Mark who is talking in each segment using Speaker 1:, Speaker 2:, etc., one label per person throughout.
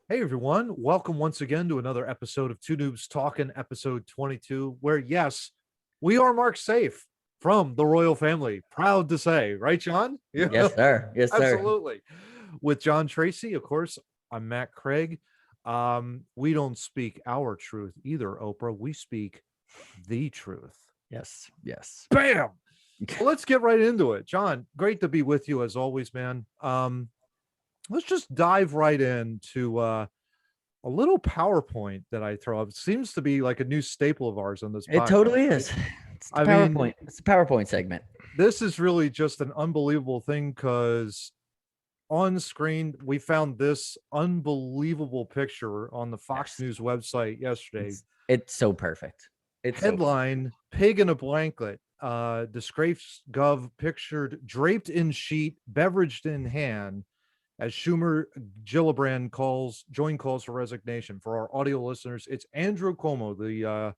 Speaker 1: Hey everyone, welcome once again to another episode of Two Noobs Talking, episode 22, where yes, we are Mark Safe from the royal family. Proud to say, right, John? Yeah,
Speaker 2: Yes, sir. Yes, sir.
Speaker 1: absolutely. With John Tracy, of course, I'm Matt Craig. We don't speak our truth either, Oprah. We speak the truth.
Speaker 2: Yes. Yes.
Speaker 1: Bam! So let's get right into it. John, great to be with you as always, man. Let's just dive right into a little PowerPoint that I throw up. It seems to be like a new staple of ours on this
Speaker 2: It
Speaker 1: podcast,
Speaker 2: totally
Speaker 1: right?
Speaker 2: is. It's the
Speaker 1: I mean,
Speaker 2: PowerPoint. It's the PowerPoint segment.
Speaker 1: this is really just an unbelievable thing because on screen we found this unbelievable picture on the Fox
Speaker 2: Yes.
Speaker 1: News website yesterday.
Speaker 2: It's so perfect. It's so
Speaker 1: Headline: Pig in a blanket. Disgrace Gov pictured draped in sheet, beveraged in hand, as Schumer Gillibrand calls for resignation. For our audio listeners, it's Andrew Cuomo, the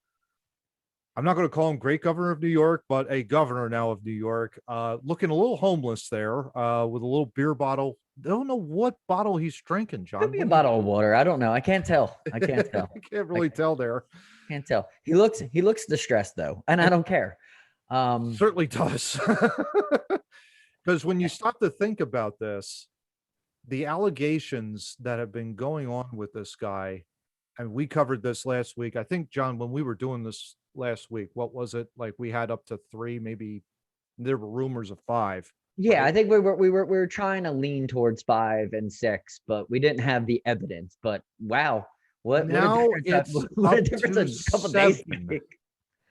Speaker 1: I'm not going to call him great governor of New York, but a governor now of New York, looking a little homeless there, with a little beer bottle. Don't know what bottle he's drinking,
Speaker 2: could
Speaker 1: John.
Speaker 2: be
Speaker 1: What
Speaker 2: a
Speaker 1: do you
Speaker 2: bottle of water. I don't know. I can't tell. I can't tell.
Speaker 1: I can't
Speaker 2: I
Speaker 1: really tell there.
Speaker 2: can't tell. He looks distressed though, and I don't care.
Speaker 1: Certainly does. Because when you stop to think about this, the allegations that have been going on with this guy, and we covered this last week. I think, John, when we were doing this last week, what was it? Like we had up to three, maybe there were rumors of five,
Speaker 2: Yeah,
Speaker 1: right?
Speaker 2: I think we were trying to lean towards 5 and 6, but we didn't have the evidence. But wow, what a
Speaker 1: Now
Speaker 2: difference!
Speaker 1: it's
Speaker 2: What a
Speaker 1: up
Speaker 2: difference
Speaker 1: to
Speaker 2: a couple days can
Speaker 1: seven.
Speaker 2: make.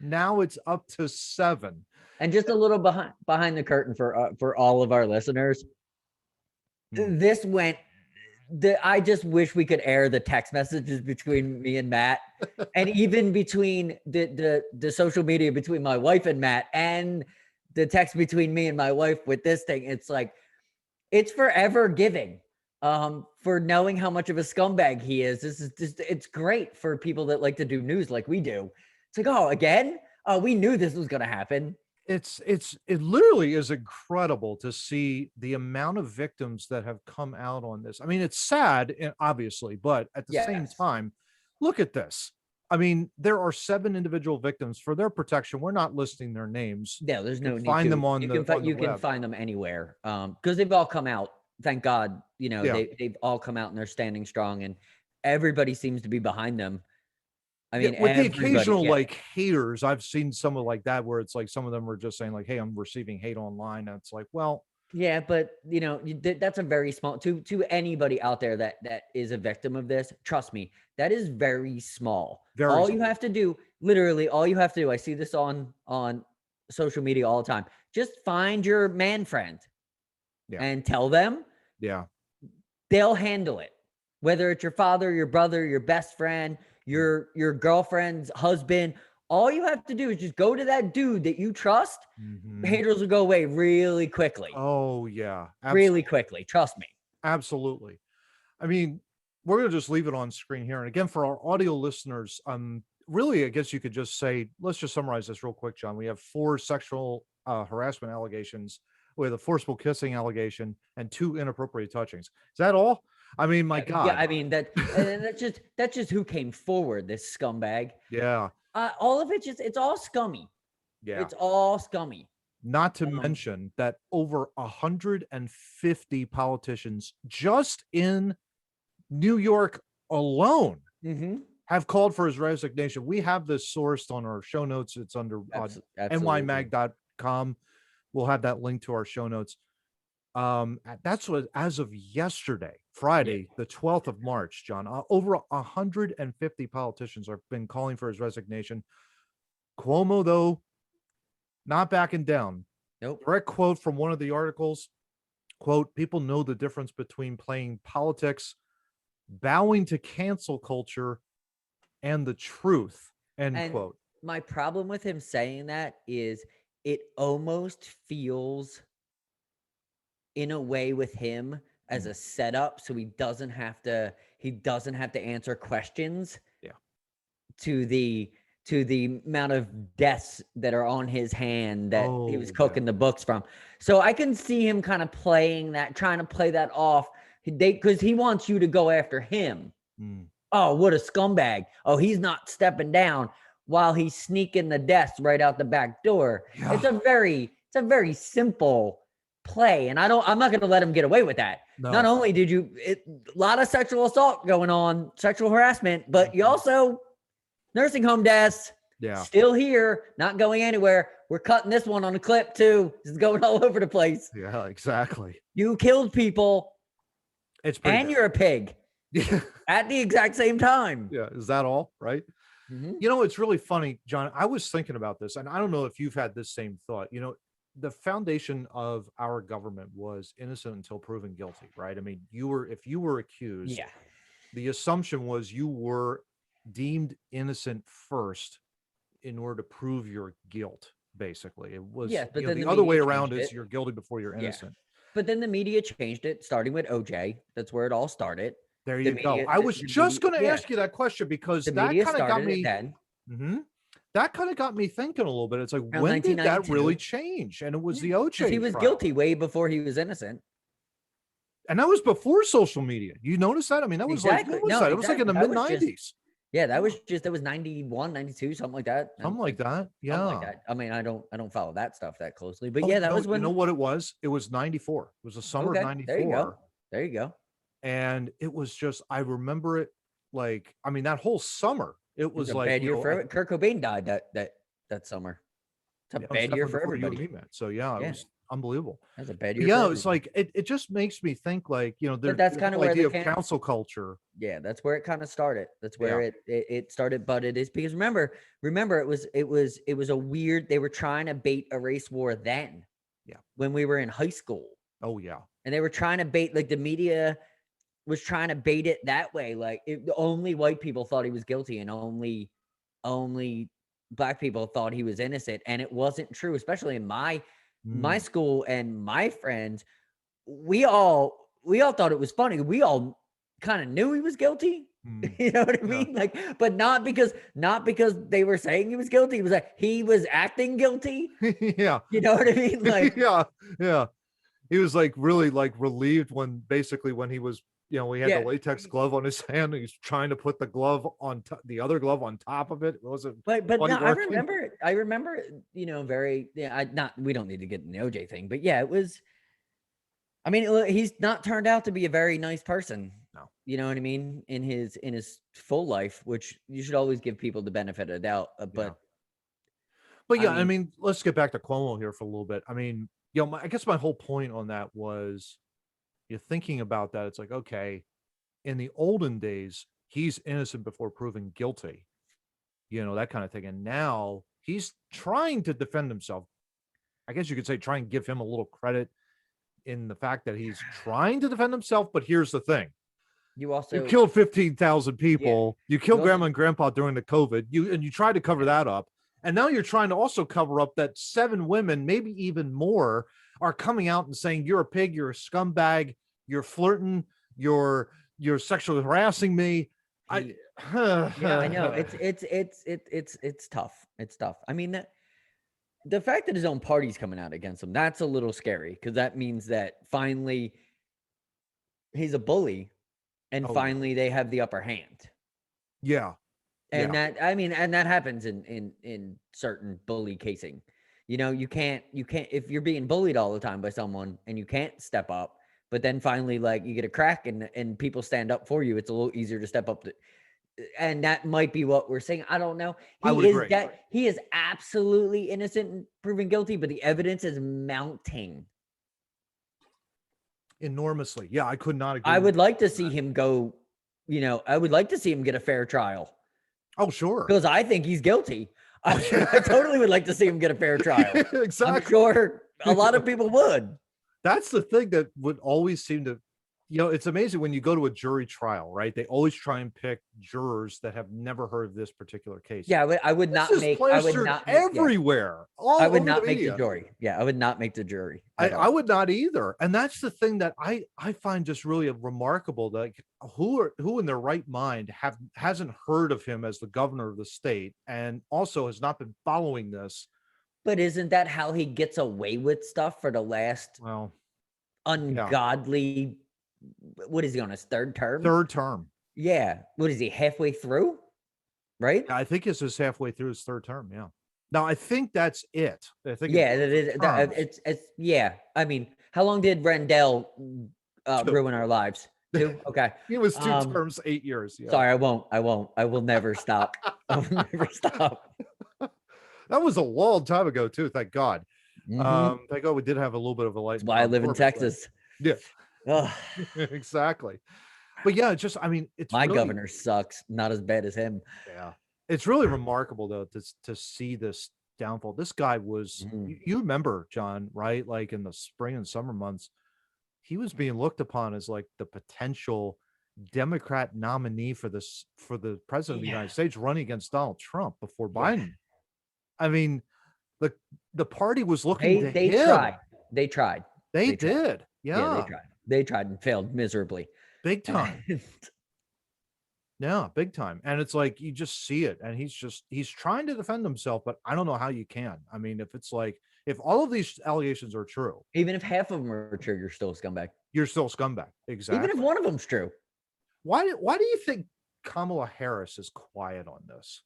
Speaker 1: Now it's up to seven.
Speaker 2: And just a little behind the curtain for all of our listeners.
Speaker 1: Hmm.
Speaker 2: This went. I just wish we could air the text messages between me and Matt, and even between the social media between my wife and Matt, and the text between me and my wife with this thing. It's like it's forever giving. For knowing how much of a scumbag he is. This is just it's great for people that like to do news like we do. It's like, oh, again? Oh, we knew this was gonna happen.
Speaker 1: It literally is incredible to see the amount of victims that have come out on this. I mean, it's sad, obviously, but at the same
Speaker 2: Yes.
Speaker 1: time, look at this. I mean, there are seven individual victims. For their protection, we're not listing their names.
Speaker 2: No, there's
Speaker 1: You can
Speaker 2: no need
Speaker 1: find
Speaker 2: to.
Speaker 1: them on
Speaker 2: You can
Speaker 1: the
Speaker 2: you can
Speaker 1: web.
Speaker 2: find them anywhere. Because they've all come out. Thank God,
Speaker 1: Yeah,
Speaker 2: they've all come out and they're standing strong, and everybody seems to be behind them. I
Speaker 1: yeah.
Speaker 2: mean,
Speaker 1: With the
Speaker 2: everybody.
Speaker 1: occasional
Speaker 2: Yeah.
Speaker 1: like haters, I've seen some of like that where it's like some of them are just saying like, "Hey, I'm receiving hate online." And it's like, well,
Speaker 2: Yeah, but that's a very small to anybody out there that is a victim of this. Trust me, that is very small.
Speaker 1: very
Speaker 2: All you
Speaker 1: small.
Speaker 2: have to do, literally, all you have to do. I see this on social media all the time. Just find your man friend
Speaker 1: Yeah,
Speaker 2: and tell them
Speaker 1: yeah.
Speaker 2: they'll handle it. Whether it's your father, your brother, your best friend,
Speaker 1: Mm.
Speaker 2: your girlfriend's husband, all you have to do is just go to that dude that you trust.
Speaker 1: Mhm.
Speaker 2: Haters will go away really quickly.
Speaker 1: Oh yeah,
Speaker 2: Really
Speaker 1: absolutely,
Speaker 2: quickly. Trust me.
Speaker 1: absolutely. I mean, we're gonna just leave it on screen here. And again, for our audio listeners, really, I guess you could just say, let's just summarize this real quick, John. We have four sexual harassment allegations, with a forcible kissing allegation, and two inappropriate touchings. Is that all? I mean, my
Speaker 2: Yeah,
Speaker 1: God.
Speaker 2: I mean that's just who came forward, this scumbag.
Speaker 1: Yeah,
Speaker 2: All of it it's all scummy.
Speaker 1: yeah.
Speaker 2: It's all scummy.
Speaker 1: Not to
Speaker 2: Um,
Speaker 1: mention that over 150 politicians just in New York alone
Speaker 2: mhm.
Speaker 1: have called for his resignation. We have this sourced on our show notes. It's under
Speaker 2: Absolutely.
Speaker 1: nymag.com. We'll have that link to our show notes. That's what, as of yesterday,
Speaker 2: Yeah.
Speaker 1: Friday, the 12th of March, John, over 150 politicians have been calling for his resignation. Cuomo, though, not backing down.
Speaker 2: Nope.
Speaker 1: Direct quote from one of the articles, quote, people know the difference between playing politics, bowing to cancel culture, and the truth, end
Speaker 2: And
Speaker 1: quote.
Speaker 2: my problem with him saying that is it almost feels in a way with him as
Speaker 1: Mm,
Speaker 2: a setup so he doesn't have to answer questions
Speaker 1: yeah.
Speaker 2: to the amount of deaths that are on his hand that he was
Speaker 1: Oh, yeah.
Speaker 2: cooking the books from. So I can see him kind of playing that, trying to play that off. Because he wants you to go after him.
Speaker 1: Mm.
Speaker 2: Oh, what a scumbag. Oh, he's not stepping down while he's sneaking the desk right out the back door.
Speaker 1: Yeah.
Speaker 2: It's a very simple play. And I'm not going to let him get away with that. Not
Speaker 1: No.
Speaker 2: only did a lot of sexual assault going on, sexual harassment, but you also nursing home deaths
Speaker 1: Yeah.
Speaker 2: still here, not going anywhere. We're cutting this one on a clip too. This is going all over the place.
Speaker 1: Yeah, exactly.
Speaker 2: You killed people
Speaker 1: It's pretty
Speaker 2: and
Speaker 1: bad.
Speaker 2: you're a pig
Speaker 1: Yeah.
Speaker 2: at the exact same time.
Speaker 1: Yeah. Is that all? Right.
Speaker 2: Mhm.
Speaker 1: You know, it's really funny, John. I was thinking about this, and I don't know if you've had this same thought. You know, the foundation of our government was innocent until proven guilty, right? I mean, if you were accused,
Speaker 2: Yeah.
Speaker 1: the assumption was you were deemed innocent first in order to prove your guilt. Basically, it was,
Speaker 2: Yes, but then
Speaker 1: the
Speaker 2: the
Speaker 1: other way
Speaker 2: media
Speaker 1: around
Speaker 2: changed
Speaker 1: is
Speaker 2: it.
Speaker 1: you're guilty before you're
Speaker 2: Yeah.
Speaker 1: innocent.
Speaker 2: But then the media changed it, starting with OJ. That's where it all started.
Speaker 1: There
Speaker 2: The
Speaker 1: you go.
Speaker 2: media,
Speaker 1: I was
Speaker 2: the
Speaker 1: just
Speaker 2: media,
Speaker 1: going to
Speaker 2: yeah,
Speaker 1: ask you that question because
Speaker 2: the
Speaker 1: that
Speaker 2: media
Speaker 1: kind of got
Speaker 2: started it
Speaker 1: me.
Speaker 2: then
Speaker 1: Mhm. That kind of got me thinking a little bit. It's like,
Speaker 2: around
Speaker 1: when did that really
Speaker 2: 1992
Speaker 1: change? And it was the
Speaker 2: because he
Speaker 1: OJ
Speaker 2: was
Speaker 1: trial.
Speaker 2: guilty way before he was innocent.
Speaker 1: And that was before social media. You notice that? I mean, that was like,
Speaker 2: Exactly.
Speaker 1: what was
Speaker 2: No,
Speaker 1: that? It was like in
Speaker 2: exactly.
Speaker 1: the
Speaker 2: That
Speaker 1: mid
Speaker 2: was just
Speaker 1: 90s.
Speaker 2: yeah. That was 91, 92, something like that.
Speaker 1: Something like that.
Speaker 2: Something like
Speaker 1: Yeah.
Speaker 2: that. I mean, I don't follow that stuff that closely, but
Speaker 1: Oh,
Speaker 2: yeah, that
Speaker 1: no,
Speaker 2: was
Speaker 1: you know
Speaker 2: when.
Speaker 1: what it was? It was 94. It was the summer of
Speaker 2: Okay, there you go.
Speaker 1: 94.
Speaker 2: There you go.
Speaker 1: And it was just, I remember it like, I mean, that whole summer, it
Speaker 2: It was
Speaker 1: was
Speaker 2: a
Speaker 1: like,
Speaker 2: bad year for Kurt Cobain died that summer. It's a
Speaker 1: it was
Speaker 2: bad year
Speaker 1: definitely
Speaker 2: for
Speaker 1: before you and
Speaker 2: everybody.
Speaker 1: me met. So yeah, it
Speaker 2: Yeah,
Speaker 1: was unbelievable.
Speaker 2: that's a bad
Speaker 1: But
Speaker 2: year for
Speaker 1: yeah, it's
Speaker 2: everybody.
Speaker 1: like, it just makes me think like,
Speaker 2: But
Speaker 1: there's
Speaker 2: that's
Speaker 1: the
Speaker 2: kind of
Speaker 1: whole
Speaker 2: where
Speaker 1: idea of council culture.
Speaker 2: yeah, that's where it kind of started. That's where
Speaker 1: Yeah.
Speaker 2: it started. But it is because remember, it was a weird. They were trying to bait a race war then.
Speaker 1: Yeah.
Speaker 2: When we were in high school,
Speaker 1: Oh yeah.
Speaker 2: and they were trying to bait like the media was trying to bait it that way. Like only white people thought he was guilty, and only black people thought he was innocent, and it wasn't true. Especially in my
Speaker 1: Mm,
Speaker 2: school and my friends, we all thought it was funny. We all kind of knew he was guilty.
Speaker 1: mm.
Speaker 2: You know what I
Speaker 1: Yeah.
Speaker 2: mean? Like, but not because they were saying he was guilty. It was like he was acting guilty.
Speaker 1: Yeah.
Speaker 2: You know what I mean? Like,
Speaker 1: Yeah. Yeah. He was like really like relieved when basically when he was, we had the
Speaker 2: yeah.
Speaker 1: latex glove on his hand. And he's trying to put the glove on the other glove on top of it. It wasn't
Speaker 2: But
Speaker 1: quite
Speaker 2: no,
Speaker 1: working.
Speaker 2: I remember, very yeah. We don't need to get in the OJ thing, but yeah, it was. I mean, look, he's not turned out to be a very nice person.
Speaker 1: No.
Speaker 2: You know what I mean? In his full life, which you should always give people the benefit of the doubt.
Speaker 1: Yeah.
Speaker 2: But
Speaker 1: But
Speaker 2: I
Speaker 1: yeah, I
Speaker 2: mean,
Speaker 1: mean, let's get back to Cuomo here for a little bit. I mean, I guess my whole point on that was you're thinking about that. It's like, okay, in the olden days, he's innocent before proven guilty, that kind of thing. And now he's trying to defend himself. I guess you could say try and give him a little credit in the fact that he's trying to defend himself. But here's the thing.
Speaker 2: you
Speaker 1: You
Speaker 2: also,
Speaker 1: killed 15,000
Speaker 2: yeah,
Speaker 1: people. You
Speaker 2: you
Speaker 1: killed
Speaker 2: also,
Speaker 1: grandma and grandpa during the COVID. You tried to cover that up. And now you're trying to also cover up that 7 women, maybe even more, are coming out and saying you're a pig, you're a scumbag, you're flirting, you're sexually harassing me. I
Speaker 2: yeah, I know it's tough. It's tough. I mean, the fact that his own party's coming out against him, that's a little scary because that means that finally he's a bully and
Speaker 1: Oh yeah.
Speaker 2: finally they have the upper hand.
Speaker 1: Yeah.
Speaker 2: And
Speaker 1: Yeah.
Speaker 2: that happens in certain bully casing. You can't if you're being bullied all the time by someone and you can't step up, but then finally like you get a crack and people stand up for you, it's a little easier to step up to, and that might be what we're saying. I don't know.
Speaker 1: I would agree.
Speaker 2: He is absolutely innocent and proven guilty, but the evidence is mounting.
Speaker 1: Enormously. Yeah, I could not agree.
Speaker 2: I would like to see him go, I would like to see him get a fair trial.
Speaker 1: Oh, sure.
Speaker 2: Because I think he's guilty. I totally would like to see him get a fair trial.
Speaker 1: Exactly.
Speaker 2: I'm sure a lot of people would.
Speaker 1: That's the thing that would always seem to, it's amazing when you go to a jury trial, right? They always try and pick jurors that have never heard of this particular case.
Speaker 2: Yeah, I would not
Speaker 1: This is
Speaker 2: make.
Speaker 1: plastered everywhere. All
Speaker 2: I would
Speaker 1: over
Speaker 2: not
Speaker 1: the
Speaker 2: make the
Speaker 1: media.
Speaker 2: jury. Yeah, I would not make the jury.
Speaker 1: I would not either. And that's the thing that I find just really remarkable. Like who in their right mind hasn't heard of him as the governor of the state and also has not been following this.
Speaker 2: But isn't that how he gets away with stuff for the last
Speaker 1: Well,
Speaker 2: ungodly? What is he on his third term?
Speaker 1: Third term.
Speaker 2: Yeah. What is he, halfway through? Right?
Speaker 1: I think this is halfway through his third term. Yeah. Now I think that's it. I think in
Speaker 2: Yeah,
Speaker 1: terms of terms,
Speaker 2: it's yeah. I mean, how long did Rendell
Speaker 1: two.
Speaker 2: ruin our lives? 2? Okay.
Speaker 1: He was two
Speaker 2: Um,
Speaker 1: terms, 8 years. Yeah.
Speaker 2: sorry, I will never stop. I will never stop.
Speaker 1: That was a long time ago too. Thank God.
Speaker 2: Mhm.
Speaker 1: Thank God we did have a little bit of a light
Speaker 2: That's
Speaker 1: in
Speaker 2: why I
Speaker 1: Tom
Speaker 2: live in
Speaker 1: Corbett, but
Speaker 2: Texas.
Speaker 1: yeah,
Speaker 2: Ugh,
Speaker 1: exactly. But yeah, just I mean, it's
Speaker 2: my
Speaker 1: really
Speaker 2: governor sucks. Not as bad as him.
Speaker 1: yeah, it's really remarkable though to see this downfall. This guy was
Speaker 2: Mhm.
Speaker 1: you remember John, right? Like in the spring and summer months, he was being looked upon as like the potential Democrat nominee for the president of the
Speaker 2: Yeah.
Speaker 1: United States running against Donald Trump before
Speaker 2: Yeah.
Speaker 1: Biden. I mean, the the party was looking to
Speaker 2: They
Speaker 1: him.
Speaker 2: tried. They tried.
Speaker 1: They
Speaker 2: They tried.
Speaker 1: did.
Speaker 2: Yeah, they
Speaker 1: Yeah.
Speaker 2: tried. They tried and failed miserably.
Speaker 1: Big time.
Speaker 2: And
Speaker 1: Yeah, big time. And it's like you just see it and he's trying to defend himself, but I don't know how you can. I mean, if it's like if all of these allegations are true,
Speaker 2: even if half of them are true, you're still a scumbag.
Speaker 1: you're still a scumbag.
Speaker 2: Even if
Speaker 1: Exactly.
Speaker 2: one of them's true.
Speaker 1: Why do you think Kamala Harris is quiet on this?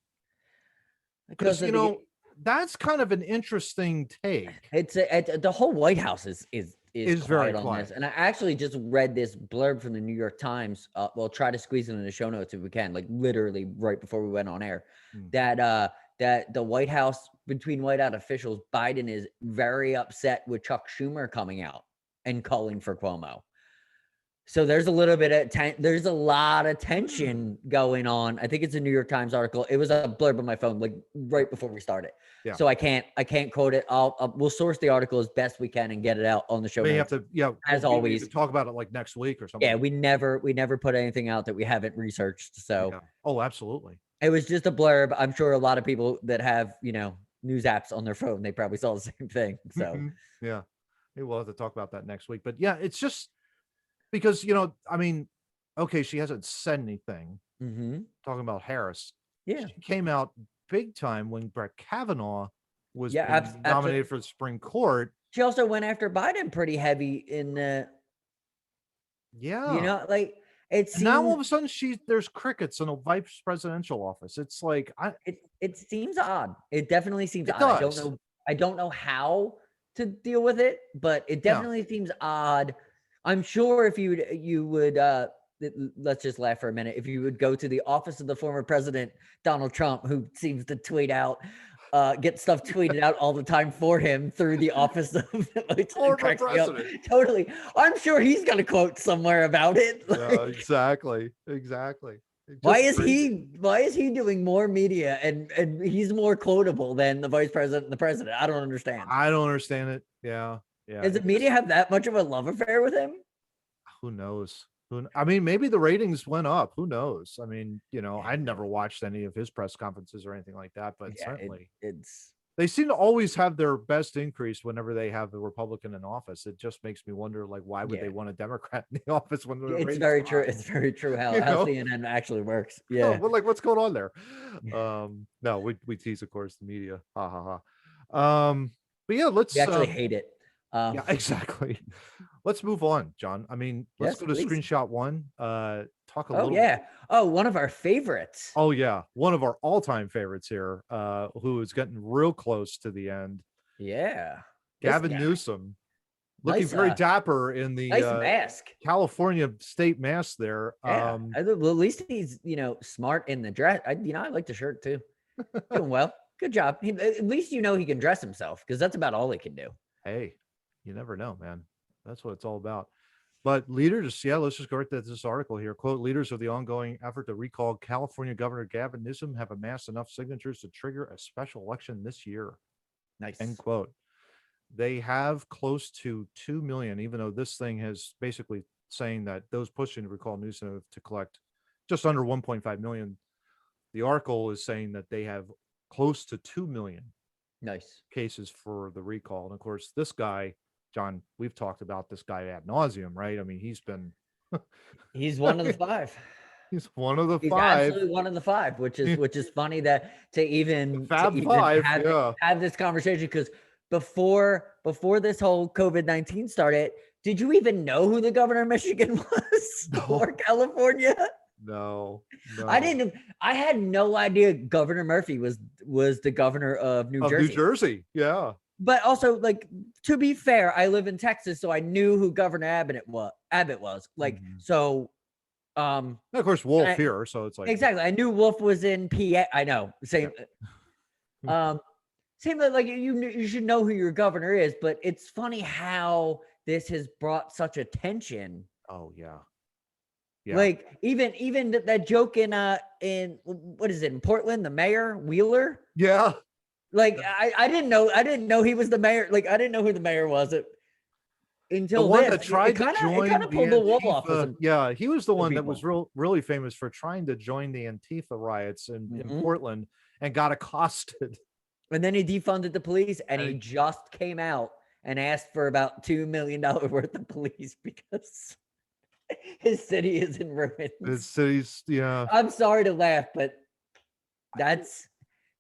Speaker 2: Because
Speaker 1: Because
Speaker 2: of the
Speaker 1: that's kind of an interesting take.
Speaker 2: the whole White House is
Speaker 1: Is very
Speaker 2: quiet on this.
Speaker 1: quiet.
Speaker 2: And I actually just read this blurb from the New York Times. We'll try to squeeze it in the show notes if we can, like literally right before we went on air.
Speaker 1: Mm.
Speaker 2: That the White House, between White House officials, Biden is very upset with Chuck Schumer coming out and calling for Cuomo. So there's a little bit of there's a lot of tension going on. I think it's a New York Times article. It was a blurb on my phone, like right before we started.
Speaker 1: Yeah.
Speaker 2: So I can't quote it. We'll source the article as best we can and get it out on the show
Speaker 1: May
Speaker 2: notes.
Speaker 1: have to, yeah,
Speaker 2: As
Speaker 1: we need
Speaker 2: always.
Speaker 1: to talk about it like next week or something.
Speaker 2: Yeah, we never put anything out that we haven't researched. So
Speaker 1: Yeah. Oh, absolutely.
Speaker 2: it was just a blurb. I'm sure a lot of people that have, news apps on their phone, they probably saw the same thing. So
Speaker 1: Yeah. Maybe we'll have to talk about that next week. But yeah, it's just because, I mean, okay, she hasn't said anything talking about Harris.
Speaker 2: yeah.
Speaker 1: She came out big time when Brett Kavanaugh was
Speaker 2: Yeah,
Speaker 1: being
Speaker 2: absolutely.
Speaker 1: nominated for the Supreme Court.
Speaker 2: She also went after Biden pretty heavy in
Speaker 1: Yeah.
Speaker 2: like it
Speaker 1: And now all
Speaker 2: seems
Speaker 1: of a sudden there's crickets in a vice presidential office. It's like
Speaker 2: it seems odd. It definitely seems
Speaker 1: it
Speaker 2: odd.
Speaker 1: does.
Speaker 2: I don't know how to deal with it, but it
Speaker 1: Yeah.
Speaker 2: definitely seems odd. I'm sure if you would let's just laugh for a minute. If you would go to the office of the former president Donald Trump, who seems to tweet out get stuff tweeted out all the time for him through the office of
Speaker 1: Former
Speaker 2: cracks me up.
Speaker 1: president.
Speaker 2: Totally. I'm sure he's got a quote somewhere about it.
Speaker 1: Yeah, exactly. Exactly.
Speaker 2: Why
Speaker 1: Just
Speaker 2: is
Speaker 1: crazy.
Speaker 2: he doing more media and he's more quotable than the vice president and the president? I don't understand.
Speaker 1: I don't understand it. Yeah. Yeah.
Speaker 2: Does the
Speaker 1: It
Speaker 2: media
Speaker 1: just
Speaker 2: have that much of a love affair with him?
Speaker 1: who knows? I mean, maybe the ratings went up. Who knows? I mean, I'd never watched any of his press conferences or anything like that, but
Speaker 2: Yeah,
Speaker 1: certainly
Speaker 2: it's
Speaker 1: they seem to always have their best increase whenever they have the Republican in office. It just makes me wonder, like, why would
Speaker 2: yeah.
Speaker 1: they want a Democrat in the office when the
Speaker 2: It's
Speaker 1: ratings
Speaker 2: very
Speaker 1: are
Speaker 2: true.
Speaker 1: high?
Speaker 2: It's very true how
Speaker 1: You know?
Speaker 2: CNN actually works.
Speaker 1: Oh,
Speaker 2: Yeah.
Speaker 1: well, like, what's going on there? No, we tease, of course, the media. Ha ha ha. But yeah,
Speaker 2: We actually hate it.
Speaker 1: yeah, exactly. Let's move on, John. I mean, let's
Speaker 2: Yes,
Speaker 1: go to
Speaker 2: please.
Speaker 1: screenshot one. Talk a
Speaker 2: Oh
Speaker 1: little.
Speaker 2: yeah. Oh, one of our favorites.
Speaker 1: Oh yeah, one of our all-time favorites here, who is getting real close to the end.
Speaker 2: Yeah. This
Speaker 1: Gavin
Speaker 2: guy.
Speaker 1: Newsom, looking
Speaker 2: Nice,
Speaker 1: very dapper in the
Speaker 2: nice mask.
Speaker 1: California state mask there.
Speaker 2: Yeah. At least he's, smart in the dress. I like the shirt too. Doing well. Good job. At least he can dress himself because that's about all he can do.
Speaker 1: Hey, you never know, man. That's what it's all about. But leaders, yeah, let's just go right to this article here. Quote, leaders of the ongoing effort to recall California Governor Gavin Newsom have amassed enough signatures to trigger a special election this year.
Speaker 2: Nice.
Speaker 1: End quote. They have close to 2 million, even though this thing has basically saying that those pushing to recall Newsom to collect just under 1.5 million. The article is saying that they have close to 2 million
Speaker 2: Nice
Speaker 1: cases for the recall. And of course, this guy, John, we've talked about this guy ad nauseum, right? I mean, he's been
Speaker 2: he's one of the five.
Speaker 1: He's one of the
Speaker 2: He's
Speaker 1: five.
Speaker 2: absolutely one of the five, which is funny that to even
Speaker 1: Five,
Speaker 2: have this conversation because before this whole COVID-19 started, did you even know who the governor of Michigan was
Speaker 1: No.
Speaker 2: or California?
Speaker 1: No,
Speaker 2: I
Speaker 1: no.
Speaker 2: didn't. I had no idea Governor Murphy was the governor of New
Speaker 1: Of New
Speaker 2: Jersey.
Speaker 1: Jersey. Yeah.
Speaker 2: But also, like, to be fair, I live in Texas, so I knew who Governor Abbott was. Like,
Speaker 1: Mhm.
Speaker 2: so
Speaker 1: And of course,
Speaker 2: and
Speaker 1: Wolf here. So it's like,
Speaker 2: exactly. I knew Wolf was in PA. I know.
Speaker 1: yeah.
Speaker 2: Same. Um, same. Like you should know who your governor is, but it's funny how this has brought such attention.
Speaker 1: Oh, yeah. Yeah.
Speaker 2: Like even that joke in what is it in Portland, the mayor Wheeler.
Speaker 1: Yeah.
Speaker 2: Like I didn't know he was the mayor. Like I didn't know who the mayor was
Speaker 1: The
Speaker 2: until
Speaker 1: one
Speaker 2: this.
Speaker 1: that
Speaker 2: It
Speaker 1: tried to
Speaker 2: kind of it kind
Speaker 1: join
Speaker 2: of
Speaker 1: the
Speaker 2: pulled the wool off of
Speaker 1: Antifa.
Speaker 2: some
Speaker 1: Yeah, he was the one that was
Speaker 2: people.
Speaker 1: really famous for trying to join the Antifa riots in
Speaker 2: Hmm.
Speaker 1: Portland and got accosted.
Speaker 2: And then he defunded the police, and he
Speaker 1: And
Speaker 2: just came out and asked for about $2 million worth of police because his city is in
Speaker 1: his
Speaker 2: ruins.
Speaker 1: cities, yeah.
Speaker 2: I'm sorry to laugh, but that's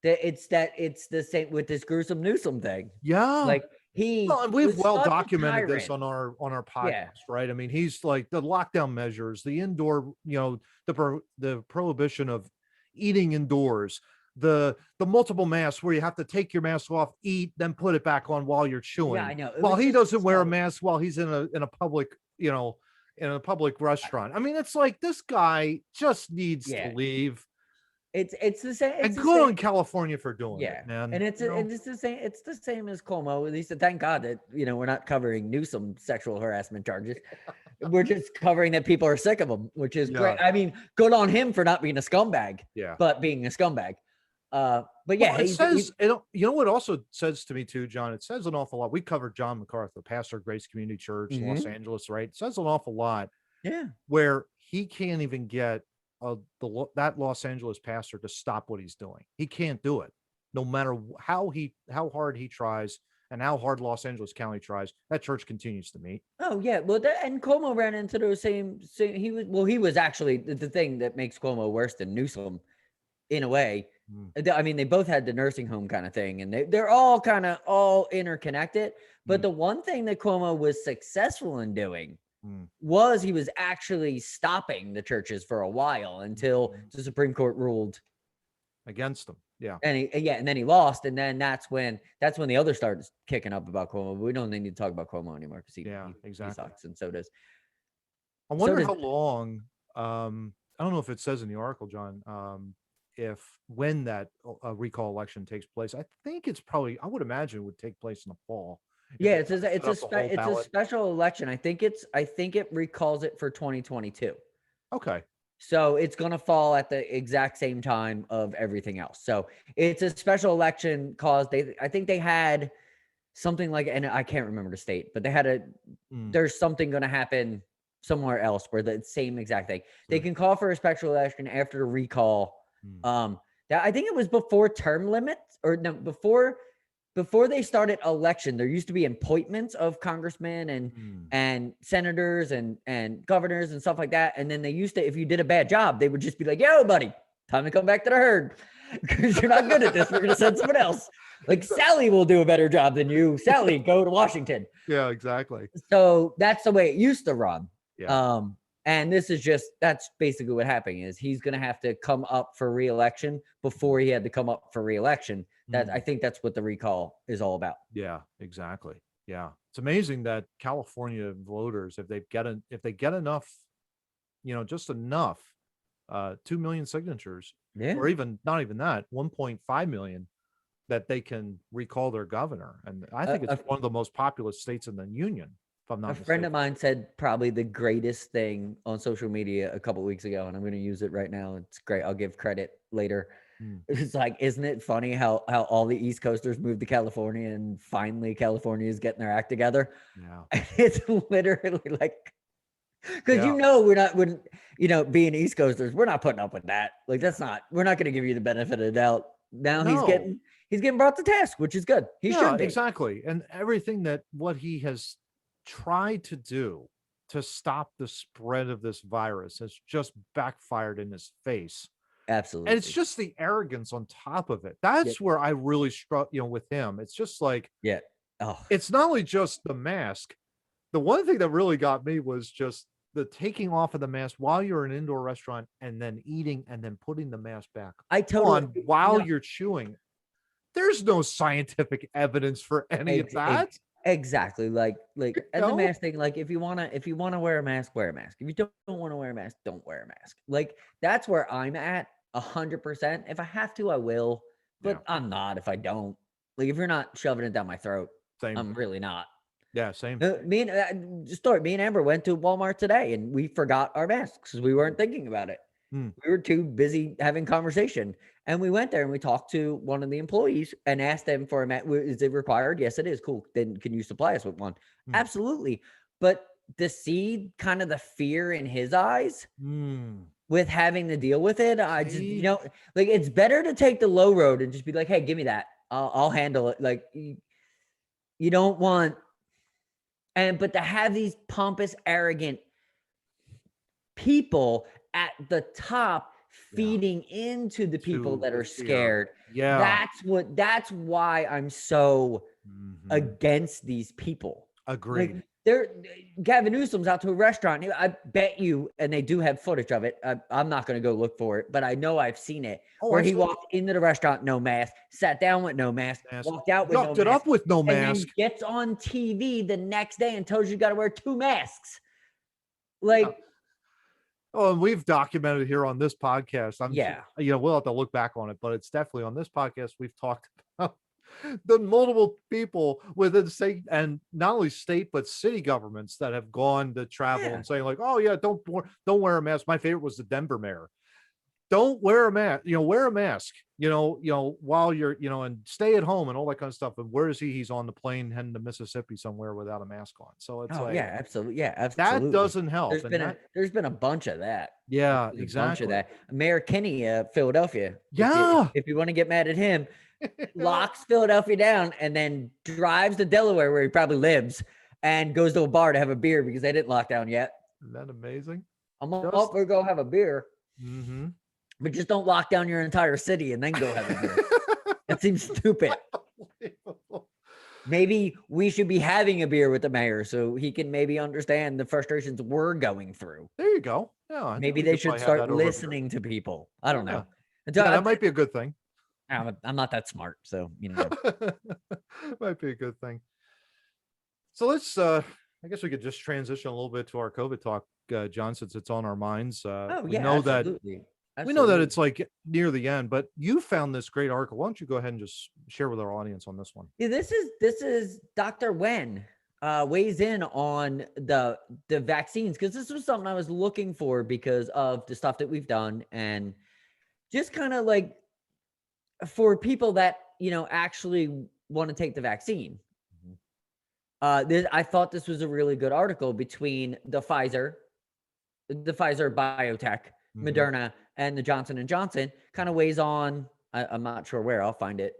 Speaker 2: it's the same with this gruesome Newsom thing.
Speaker 1: Yeah.
Speaker 2: Like he
Speaker 1: Well, and we've
Speaker 2: was
Speaker 1: well
Speaker 2: such a
Speaker 1: documented this
Speaker 2: tyrant.
Speaker 1: on our
Speaker 2: Yeah.
Speaker 1: podcast, right? I mean, he's like the lockdown measures, the indoor, the prohibition of eating indoors, the multiple masks where you have to take your mask off, eat, then put it back on while you're
Speaker 2: Yeah,
Speaker 1: chewing.
Speaker 2: I know. It
Speaker 1: While
Speaker 2: was
Speaker 1: he
Speaker 2: just
Speaker 1: doesn't wear a
Speaker 2: so
Speaker 1: mask while he's in a public, in a public restaurant. I mean, it's like this guy just needs to
Speaker 2: yeah.
Speaker 1: leave.
Speaker 2: It's the same. It's
Speaker 1: And
Speaker 2: the
Speaker 1: good
Speaker 2: same.
Speaker 1: on California for doing it,
Speaker 2: Yeah,
Speaker 1: man.
Speaker 2: and it's the same. It's the same as Cuomo. At least, thank God that we're not covering Newsom sexual harassment charges. We're just covering that people are sick of him, which is great.
Speaker 1: Yeah,
Speaker 2: I mean, good on him for not being a scumbag,
Speaker 1: yeah.
Speaker 2: but being a scumbag. But
Speaker 1: Well,
Speaker 2: yeah,
Speaker 1: it
Speaker 2: he
Speaker 1: says, you know what also says to me too, John? It says an awful lot. We covered John MacArthur, pastor of Grace Community Church, Los
Speaker 2: mhm.
Speaker 1: Angeles, right? It says an awful lot
Speaker 2: Yeah,
Speaker 1: where he can't even get that Los Angeles pastor to stop what he's doing. He can't do it, no matter how hard he tries and how hard Los Angeles County tries. That church continues to meet.
Speaker 2: oh yeah. Well, and Cuomo ran into those same. He was actually the thing that makes Cuomo worse than Newsom in a way.
Speaker 1: Mm,
Speaker 2: I mean, they both had the nursing home kind of thing, and they're all kind of all interconnected. But
Speaker 1: mm,
Speaker 2: the one thing that Cuomo was successful in doing
Speaker 1: mm,
Speaker 2: was he was actually stopping the churches for a while until
Speaker 1: mm.
Speaker 2: the Supreme Court ruled,
Speaker 1: Against them. Yeah,
Speaker 2: and then he lost, and then that's when the others started kicking up about Cuomo. But we don't need to talk about Cuomo anymore because he,
Speaker 1: yeah,
Speaker 2: he
Speaker 1: exactly.
Speaker 2: sucks, and so does
Speaker 1: I
Speaker 2: so
Speaker 1: wonder
Speaker 2: does
Speaker 1: how long. I don't know if it says in the article, John. If when that recall election takes place, I think it's probably. I would imagine it would take place in the fall if
Speaker 2: yeah.
Speaker 1: they
Speaker 2: It's a
Speaker 1: set
Speaker 2: it's a
Speaker 1: up the whole
Speaker 2: it's a
Speaker 1: ballot.
Speaker 2: special election. I think it recalls it for 2022.
Speaker 1: Okay.
Speaker 2: So it's going to fall at the exact same time of everything else. So it's a special election cause I think they had something like, and I can't remember the state, but
Speaker 1: Mm,
Speaker 2: there's something going to happen somewhere else where the same exact thing. They
Speaker 1: sure.
Speaker 2: can call for a special election after the recall.
Speaker 1: Mm,
Speaker 2: That I think it was before term limits or no, before they started election, there used to be appointments of congressmen
Speaker 1: mm.
Speaker 2: and senators and governors and stuff like that. And then they used to, if you did a bad job, they would just be like, "Yo, buddy, time to come back to the herd because you're not good at this. We're gonna send someone else. Like Sally will do a better job than you. Sally, go to Washington."
Speaker 1: Yeah, exactly.
Speaker 2: So that's the way it used to run.
Speaker 1: Yeah.
Speaker 2: Um, and this is that's basically what happening is he's going to have to come up for reelection before he had to come up for reelection. That I
Speaker 1: Mm,
Speaker 2: think that's what the recall is all about.
Speaker 1: yeah, exactly. Yeah. It's amazing that California voters, if they get enough, just enough, 2 million signatures,
Speaker 2: Yeah.
Speaker 1: or even not even that, 1.5 million, that they can recall their governor. And I
Speaker 2: A,
Speaker 1: think it's
Speaker 2: a,
Speaker 1: one of the most populous states in the union, if I'm
Speaker 2: a
Speaker 1: not
Speaker 2: friend of
Speaker 1: mistaken.
Speaker 2: mine said probably the greatest thing on social media a couple weeks ago, and I'm going to use it right now. It's great. I'll give credit later.
Speaker 1: Mm,
Speaker 2: It's like, isn't it funny how all the East Coasters moved to California and finally California is getting their act together?
Speaker 1: yeah.
Speaker 2: It's literally like, because
Speaker 1: Yeah.
Speaker 2: we're not, when being East Coasters, we're not putting up with that. Like we're not going to give you the benefit of the doubt. Now
Speaker 1: No.
Speaker 2: he's getting brought to task, which is good. He
Speaker 1: Yeah,
Speaker 2: should be.
Speaker 1: exactly. And everything that what he has tried to do to stop the spread of this virus has just backfired in his face. And it's
Speaker 2: Absolutely.
Speaker 1: just the arrogance on top of it.
Speaker 2: Yep.
Speaker 1: That's where I really struck, with him. It's just like,
Speaker 2: Yeah. Oh,
Speaker 1: it's not only just the mask. The one thing that really got me was just the taking off of the mask while you're in an indoor restaurant and then eating and then putting the mask back
Speaker 2: I totally,
Speaker 1: on while
Speaker 2: no,
Speaker 1: you're chewing. There's no scientific evidence for any of that.
Speaker 2: exactly. And the
Speaker 1: No.
Speaker 2: mask thing, like if you wanna wear a mask, wear a mask. If you don't want to wear a mask, don't wear a mask. Like that's where I'm at 100%. If I have to, I will,
Speaker 1: Yeah.
Speaker 2: but I'm not if I don't. Like if you're not shoving it down my throat,
Speaker 1: Same.
Speaker 2: I'm really not.
Speaker 1: Yeah. Same.
Speaker 2: Me and Amber went to Walmart today and we forgot our masks because we weren't thinking about it.
Speaker 1: Hmm.
Speaker 2: We were too busy having conversation. And we went there and we talked to one of the employees and asked them for a mask. Is it required? Yes, it is. Cool. Then can you supply us with one?
Speaker 1: Hmm.
Speaker 2: Absolutely. But to see kind of the fear in his eyes
Speaker 1: Hmm.
Speaker 2: with having to deal with it, I just,
Speaker 1: See?
Speaker 2: like it's better to take the low road and just be like, hey, give me that. I'll handle it. Like you don't want, but to have these pompous, arrogant people at the top
Speaker 1: Yeah.
Speaker 2: feeding into the people
Speaker 1: To
Speaker 2: that
Speaker 1: the
Speaker 2: are
Speaker 1: fear.
Speaker 2: scared.
Speaker 1: Yeah.
Speaker 2: That's why I'm so
Speaker 1: Mhm.
Speaker 2: against these people.
Speaker 1: Agreed.
Speaker 2: Like Gavin Newsom's out to a restaurant. I bet you, and they do have footage of it. I'm not going to go look for it, but I know I've seen it
Speaker 1: Oh,
Speaker 2: where
Speaker 1: I've
Speaker 2: he
Speaker 1: seen
Speaker 2: walked into the restaurant, no mask, sat down with no mask,
Speaker 1: mask.
Speaker 2: walked out with no
Speaker 1: Yucked it
Speaker 2: mask,
Speaker 1: up with no
Speaker 2: and then
Speaker 1: mask.
Speaker 2: gets on TV the next day and tells you got to wear 2 masks.
Speaker 1: Yeah.
Speaker 2: Like,
Speaker 1: Oh, and we've documented here on this podcast.
Speaker 2: yeah.
Speaker 1: We'll have to look back on it, but it's definitely on this podcast. We've talked about the multiple people within state and not only state but city governments that have gone to travel
Speaker 2: Yeah.
Speaker 1: and saying like, "Oh yeah, don't wear a mask." My favorite was the Denver mayor. Don't wear a mask. Wear a mask. While you're and stay at home and all that kind of stuff. And where is he? He's on the plane heading to Mississippi somewhere without a mask on. So it's
Speaker 2: Oh
Speaker 1: like
Speaker 2: yeah, absolutely. Yeah,
Speaker 1: that
Speaker 2: absolutely.
Speaker 1: doesn't help. And that,
Speaker 2: There's been a bunch of that.
Speaker 1: yeah,
Speaker 2: There's a bunch of
Speaker 1: exactly.
Speaker 2: that. Mayor Kinney of Philadelphia.
Speaker 1: Yeah.
Speaker 2: If you want to get mad at him, locks Philadelphia down and then drives to Delaware where he probably lives and goes to a bar to have a beer because they didn't lock down yet.
Speaker 1: Isn't that amazing?
Speaker 2: I'm up
Speaker 1: Just
Speaker 2: for go have a beer,
Speaker 1: mm-hmm.
Speaker 2: but just don't lock down your entire city and then go have a beer. That seems stupid. Maybe we should be having a beer with the mayor so he can maybe understand the frustrations we're going through.
Speaker 1: There you go. Yeah, I think
Speaker 2: Maybe
Speaker 1: we
Speaker 2: they
Speaker 1: could
Speaker 2: should
Speaker 1: probably have that
Speaker 2: start
Speaker 1: over a beer.
Speaker 2: listening to people. I don't
Speaker 1: Yeah.
Speaker 2: know.
Speaker 1: Yeah, that might be a good thing.
Speaker 2: I'm not that smart, so
Speaker 1: Might be a good thing. So let's I guess we could just transition a little bit to our COVID talk, John, since it's on our minds.
Speaker 2: Oh
Speaker 1: We
Speaker 2: yeah,
Speaker 1: know that
Speaker 2: absolutely.
Speaker 1: we know that it's like near the end, but you found this great article. Why don't you go ahead and just share with our audience on this one?
Speaker 2: Yeah, this is Dr. Wen weighs in on the vaccines because this was something I was looking for because of the stuff that we've done and just kind of like for people that actually want to take the vaccine. I thought this was a really good article between the Pfizer biotech, Moderna, and the Johnson and Johnson. Kind of weighs on. I'm not sure where I'll find it.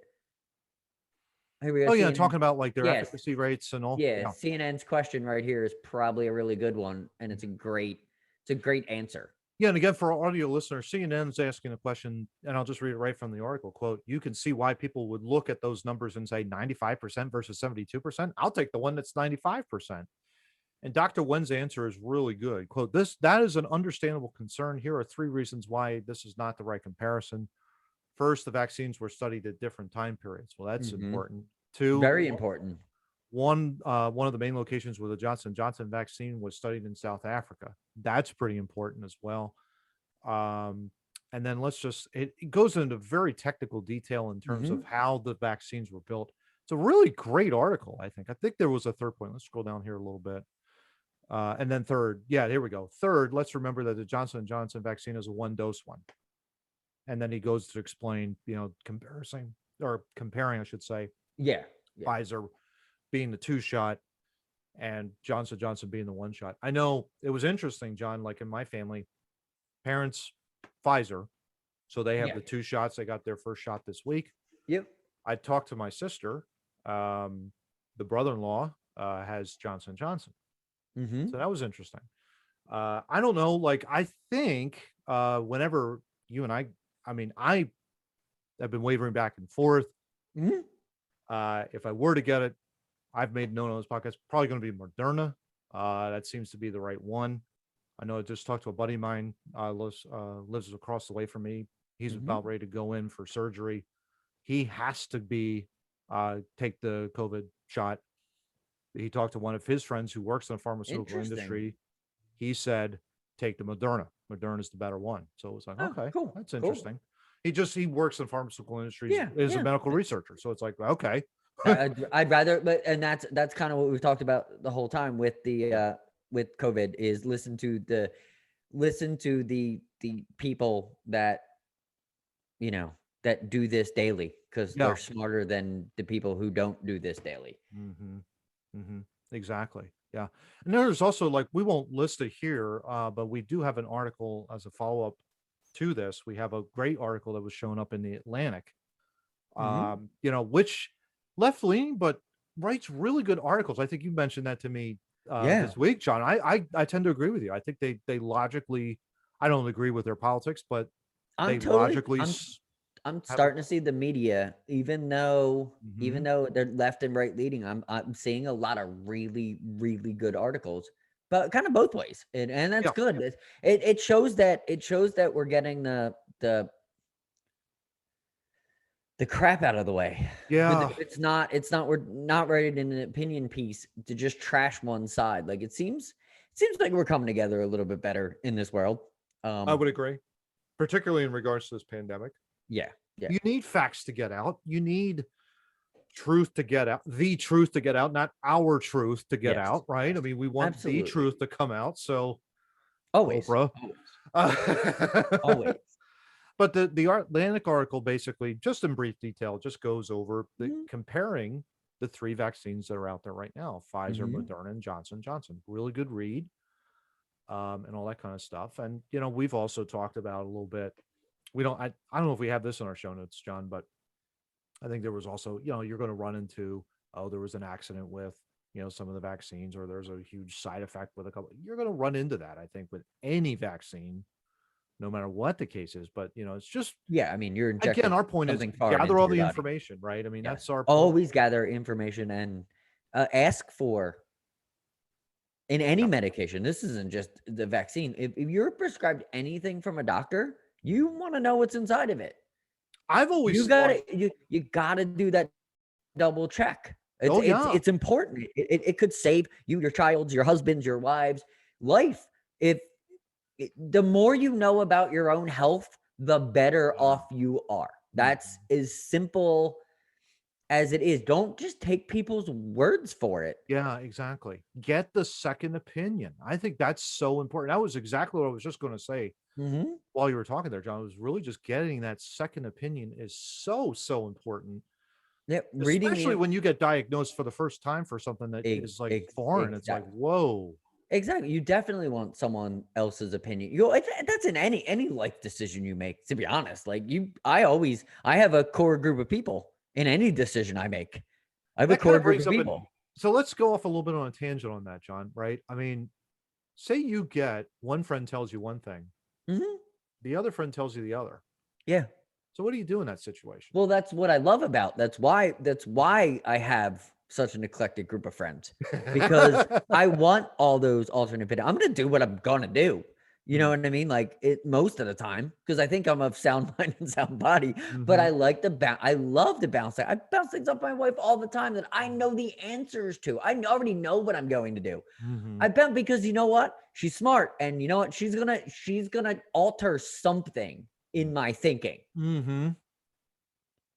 Speaker 2: Here we go.
Speaker 1: Oh yeah,
Speaker 2: CNN.
Speaker 1: talking about like their
Speaker 2: Yes.
Speaker 1: efficacy rates and all.
Speaker 2: Yeah, CNN's question right here is probably a really good one, and it's a great answer.
Speaker 1: Yeah, and again, for our audio listeners, CNN's asking a question, and I'll just read it right from the article. Quote, you can see why people would look at those numbers and say 95% versus 72%. I'll take the one that's 95%. And Dr. Wen's answer is really good. Quote, that is an understandable concern. Here are 3 reasons why this is not the right comparison. First, the vaccines were studied at different time periods. Well, that's important. 2,
Speaker 2: Very important.
Speaker 1: one of the main locations where the Johnson & Johnson vaccine was studied in South Africa. That's pretty important as well. And then it goes into very technical detail in terms of how the vaccines were built. It's a really great article, I think. I think there was a third point. Let's scroll down here a little bit. And then third, here we go. Third, let's remember that the Johnson & Johnson vaccine is a 1-dose one. And then he goes to explain, comparing, I should say, Pfizer being the 2-shot and Johnson & Johnson being the 1-shot. I know it was interesting, John, like in my family, parents, Pfizer. So they have the 2 shots. They got their first shot this week.
Speaker 2: Yep.
Speaker 1: I talked to my sister. The brother-in-law has Johnson & Johnson. So that was interesting. I don't know. Like, I think whenever you and I have been wavering back and forth. If I were to get it, I've made known on this podcast, probably going to be Moderna. That seems to be the right one. I know I just talked to a buddy of mine, lives across the way from me. He's
Speaker 2: Hmm.
Speaker 1: about ready to go in for surgery. He has to take the COVID shot. He talked to one of his friends who works in the pharmaceutical
Speaker 2: Interesting.
Speaker 1: industry. He said, take the Moderna. Moderna is the better one. So it was like,
Speaker 2: Oh,
Speaker 1: okay,
Speaker 2: cool,
Speaker 1: that's
Speaker 2: cool.
Speaker 1: interesting. He works in pharmaceutical industries,
Speaker 2: Yeah,
Speaker 1: is a
Speaker 2: yeah.
Speaker 1: medical researcher. So it's like, okay.
Speaker 2: I'd rather, but and that's kind of what we've talked about the whole time with the
Speaker 1: Yeah.
Speaker 2: with COVID is listen to the people that you know that do this daily because they're
Speaker 1: Yeah.
Speaker 2: smarter than the people who don't do this daily.
Speaker 1: Mm-hmm. Mm-hmm. Exactly. Yeah. And there's also like, we won't list it here, but we do have an article as a follow up to this. We have a great article that was showing up in the Atlantic,
Speaker 2: Hmm.
Speaker 1: which left leaning, but writes really good articles. I think you mentioned that to me
Speaker 2: Yeah,
Speaker 1: this week, John. I tend to agree with you. I think they logically, I don't agree with their politics, but
Speaker 2: I'm
Speaker 1: they
Speaker 2: totally
Speaker 1: logically
Speaker 2: I'm
Speaker 1: have a
Speaker 2: starting to see the media, even
Speaker 1: Mhm.
Speaker 2: though they're left and right leading, I'm seeing a lot of really good articles, but kind of both ways, and that's
Speaker 1: Yeah.
Speaker 2: good. It shows that we're getting the crap out of the way. But
Speaker 1: Yeah.
Speaker 2: it's not we're not writing an opinion piece to just trash one side. Like it seems like we're coming together a little bit better in this world.
Speaker 1: I
Speaker 2: Um
Speaker 1: would agree, particularly in regards to this pandemic.
Speaker 2: yeah, yeah.
Speaker 1: You need facts to get out. You need truth to get out, the truth to get out, not our truth to get
Speaker 2: Yes,
Speaker 1: out, right? I
Speaker 2: yes.
Speaker 1: mean, we want the
Speaker 2: Absolutely.
Speaker 1: truth to come out. So,
Speaker 2: Always.
Speaker 1: Oprah.
Speaker 2: Always.
Speaker 1: Uh,
Speaker 2: Always.
Speaker 1: but the Atlantic article basically, just in brief detail, just goes over the
Speaker 2: Mhm.
Speaker 1: comparing the three vaccines that are out there right now: Pfizer,
Speaker 2: Mhm.
Speaker 1: Moderna, and Johnson Johnson. Really good read, and all that kind of stuff. And we've also talked about a little bit. I don't know if we have this in our show notes, John, but I think there was also, you're going to run into, oh, there was an accident with, some of the vaccines, or there's a huge side effect with a couple. You're going to run into that, I think, with any vaccine, no matter what the case is. But, it's just,
Speaker 2: Yeah, I mean, you're
Speaker 1: again,
Speaker 2: injecting
Speaker 1: our point is
Speaker 2: something foreign
Speaker 1: gather
Speaker 2: into
Speaker 1: all
Speaker 2: your
Speaker 1: the
Speaker 2: body.
Speaker 1: information, right? I mean,
Speaker 2: Yes.
Speaker 1: that's our point.
Speaker 2: Always gather information and ask for in any
Speaker 1: Yeah.
Speaker 2: medication. This isn't just the vaccine. If you're prescribed anything from a doctor, you want to know what's inside of it.
Speaker 1: I've
Speaker 2: You
Speaker 1: always
Speaker 2: got
Speaker 1: thought,
Speaker 2: to you got to do that double check. It's
Speaker 1: oh,
Speaker 2: it's
Speaker 1: yeah.
Speaker 2: it's important. It could save you, your child's, your husband's, your wife's life. If the more you know about your own health, the better
Speaker 1: Yeah.
Speaker 2: off you are. That's
Speaker 1: Mhm.
Speaker 2: as simple as it is. Don't just take people's words for it.
Speaker 1: Yeah, exactly. Get the second opinion. I think that's so important. That was exactly what I was just going to say
Speaker 2: Hmm.
Speaker 1: while you were talking there, John. Was really just getting that second opinion is so, so important,
Speaker 2: Yeah, reading
Speaker 1: especially
Speaker 2: the
Speaker 1: when you get diagnosed for the first time for something that is like foreign. It's like,
Speaker 2: exact
Speaker 1: whoa.
Speaker 2: exactly. You definitely want someone else's opinion. That's in any life decision you make. To be honest, I have a core group of people in any decision I make. I have a
Speaker 1: That kind
Speaker 2: core
Speaker 1: of
Speaker 2: group
Speaker 1: brings
Speaker 2: of
Speaker 1: up an,
Speaker 2: people.
Speaker 1: so let's go off a little bit on a tangent on that, John, right? I mean, say you get one friend tells you one thing,
Speaker 2: Hmm.
Speaker 1: the other friend tells you the other.
Speaker 2: Yeah.
Speaker 1: So what do you do in that situation?
Speaker 2: Well, that's what I love about. That's why I have such an eclectic group of friends because I want all those alternate opinions. I'm gonna do what I'm gonna do. You know
Speaker 1: Mm,
Speaker 2: what I mean? Like it most of the time because I think I'm of sound mind and sound body. But I
Speaker 1: mhm,
Speaker 2: like to bounce. I love to bounce. I bounce things off my wife all the time that I know the answers to. Already know what I'm going to do. I
Speaker 1: mhm,
Speaker 2: bet because you know what? She's smart, and you know what? She's gonna alter something in my thinking.
Speaker 1: mhm.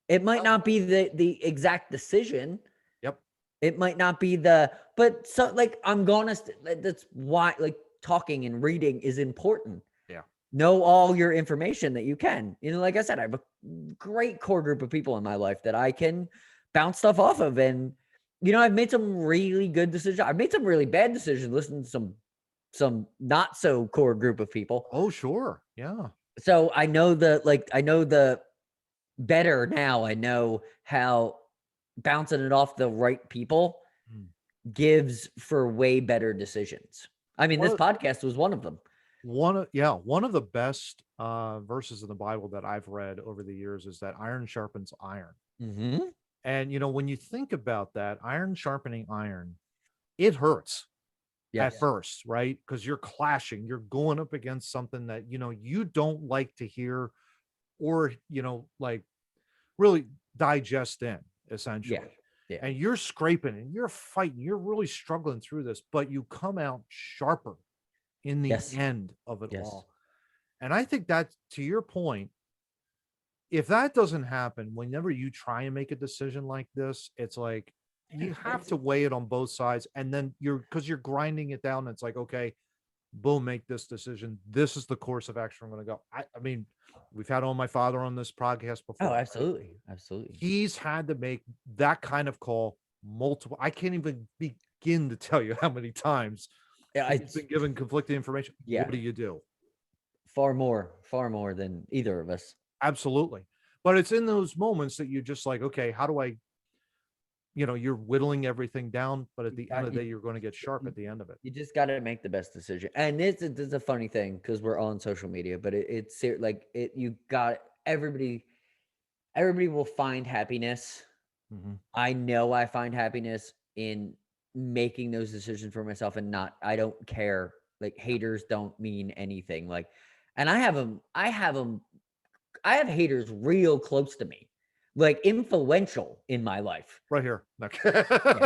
Speaker 2: It might
Speaker 1: Oh,
Speaker 2: not be the exact decision.
Speaker 1: yep.
Speaker 2: It might not be but so like that's why like talking and reading is important.
Speaker 1: Yeah.
Speaker 2: Know all your information that you can. Like I said, I have a great core group of people in my life that I can bounce stuff off of. And I've made some really good decisions. I've made some really bad decisions, listening to some not so core group of people.
Speaker 1: Oh, sure. Yeah.
Speaker 2: So I know the better now. I know how bouncing it off the right people
Speaker 1: Mm.
Speaker 2: gives for way better decisions. I mean,
Speaker 1: One
Speaker 2: this
Speaker 1: of
Speaker 2: podcast was one of them.
Speaker 1: one of the best verses in the Bible that I've read over the years is that iron sharpens iron.
Speaker 2: Hmm.
Speaker 1: And when you think about that, iron sharpening iron, it hurts. at
Speaker 2: Yes.
Speaker 1: first, right? Because you're clashing, you're going up against something that you don't like to hear, or like really digest in,
Speaker 2: Yeah.
Speaker 1: essentially.
Speaker 2: Yeah.
Speaker 1: And you're scraping and you're fighting, you're really struggling through this, but you come out sharper in the
Speaker 2: Yes.
Speaker 1: end of it
Speaker 2: Yes.
Speaker 1: all. And I think that, to your point, if that doesn't happen, whenever you try and make a decision like this, it's like you have to weigh it on both sides. And then because you're grinding it down, it's like, okay, boom, make this decision. This is the course of action I'm going to go. I mean, we've had on my father on this podcast
Speaker 2: Oh,
Speaker 1: before, right?
Speaker 2: absolutely. Absolutely.
Speaker 1: He's had to make that kind of call multiple. I can't even begin to tell you how many times
Speaker 2: Yeah.
Speaker 1: he's been given conflicting information.
Speaker 2: Yeah.
Speaker 1: What do you do?
Speaker 2: Far more than either of us.
Speaker 1: Absolutely. But it's in those moments that you're just like, okay, how do I, you're whittling everything down, but at
Speaker 2: You
Speaker 1: the end
Speaker 2: got
Speaker 1: of the day, you're going to get sharp
Speaker 2: you,
Speaker 1: at the end of it.
Speaker 2: you just got to make the best decision. And it's a funny thing because we're on social media, but like it. You got everybody. Everybody will find happiness.
Speaker 1: Mhm.
Speaker 2: I know I find happiness in making those decisions for myself and not. I don't care. Like haters don't mean anything. Like, and I have them. I have haters real close to me, like influential in my life.
Speaker 1: Right here.
Speaker 2: Yeah,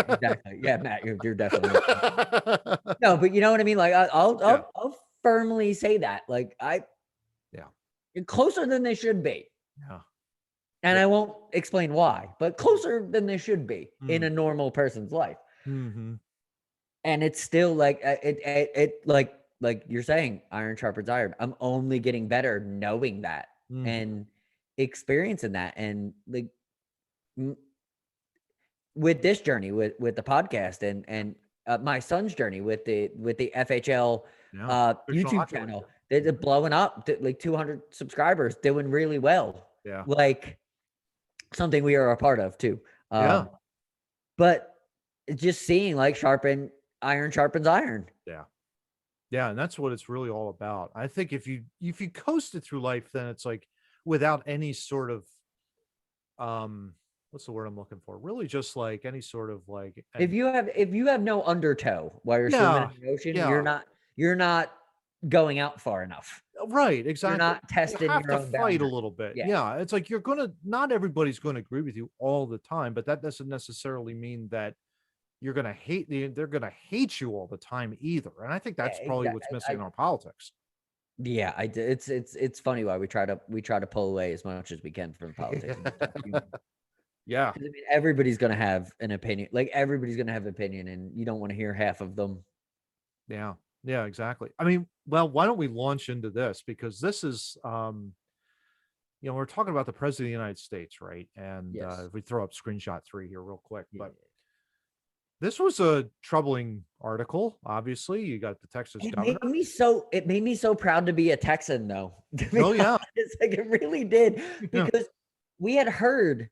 Speaker 2: exactly. Yeah, Matt, you're definitely no, but you know what I mean. Like
Speaker 1: Yeah.
Speaker 2: I'll firmly say that. Like
Speaker 1: Yeah.
Speaker 2: you're closer than they should be,
Speaker 1: Yeah.
Speaker 2: and
Speaker 1: Yeah.
Speaker 2: I won't explain why, but closer than they should be in
Speaker 1: Mm.
Speaker 2: a normal person's life.
Speaker 1: Mhm.
Speaker 2: And it's still like like you're saying, iron sharpens iron. I'm only getting better knowing that
Speaker 1: Mhm.
Speaker 2: and experiencing that, and like with this journey with the podcast and my son's journey with the FHL
Speaker 1: Yeah. Fictional
Speaker 2: YouTube
Speaker 1: hockey league.
Speaker 2: channel. They're blowing up to like 200 subscribers, doing really well.
Speaker 1: Yeah.
Speaker 2: Like something we are a part of too.
Speaker 1: Yeah.
Speaker 2: But just seeing like iron sharpens iron.
Speaker 1: Yeah. Yeah. And that's what it's really all about. I think if you coasted through life, then it's like without any sort of what's the word I'm looking for? Really just like any sort of like
Speaker 2: If you have no undertow while you're swimming
Speaker 1: yeah.
Speaker 2: in the ocean,
Speaker 1: Yeah.
Speaker 2: you're not going out far enough.
Speaker 1: Right,
Speaker 2: You're
Speaker 1: exactly.
Speaker 2: not
Speaker 1: You
Speaker 2: testing
Speaker 1: have
Speaker 2: your
Speaker 1: to
Speaker 2: own
Speaker 1: fight a
Speaker 2: boundaries.
Speaker 1: little bit.
Speaker 2: Yeah.
Speaker 1: Yeah, it's like not everybody's gonna agree with you all the time, but that doesn't necessarily mean that they're gonna hate you all the time either. And I think
Speaker 2: Yeah,
Speaker 1: that's probably what's
Speaker 2: exactly.
Speaker 1: missing in our politics.
Speaker 2: Yeah, it's funny why we try to pull away as much as we can from politics and just talk human.
Speaker 1: Yeah,
Speaker 2: 'Cause, I mean, everybody's gonna have an opinion. Like everybody's gonna have an opinion, and you don't want to hear half of them.
Speaker 1: yeah, yeah, exactly. I mean, well, why don't we launch into this? Because this is we're talking about the president of the United States, right? And
Speaker 2: Yes.
Speaker 1: if we throw up screenshot 3 here real quick,
Speaker 2: Yeah.
Speaker 1: but this was a troubling article. Obviously, you got the Texas governor.
Speaker 2: It made me so proud to be a Texan though. To be
Speaker 1: Oh yeah,
Speaker 2: honest, like it really did
Speaker 1: yeah.
Speaker 2: because we had heard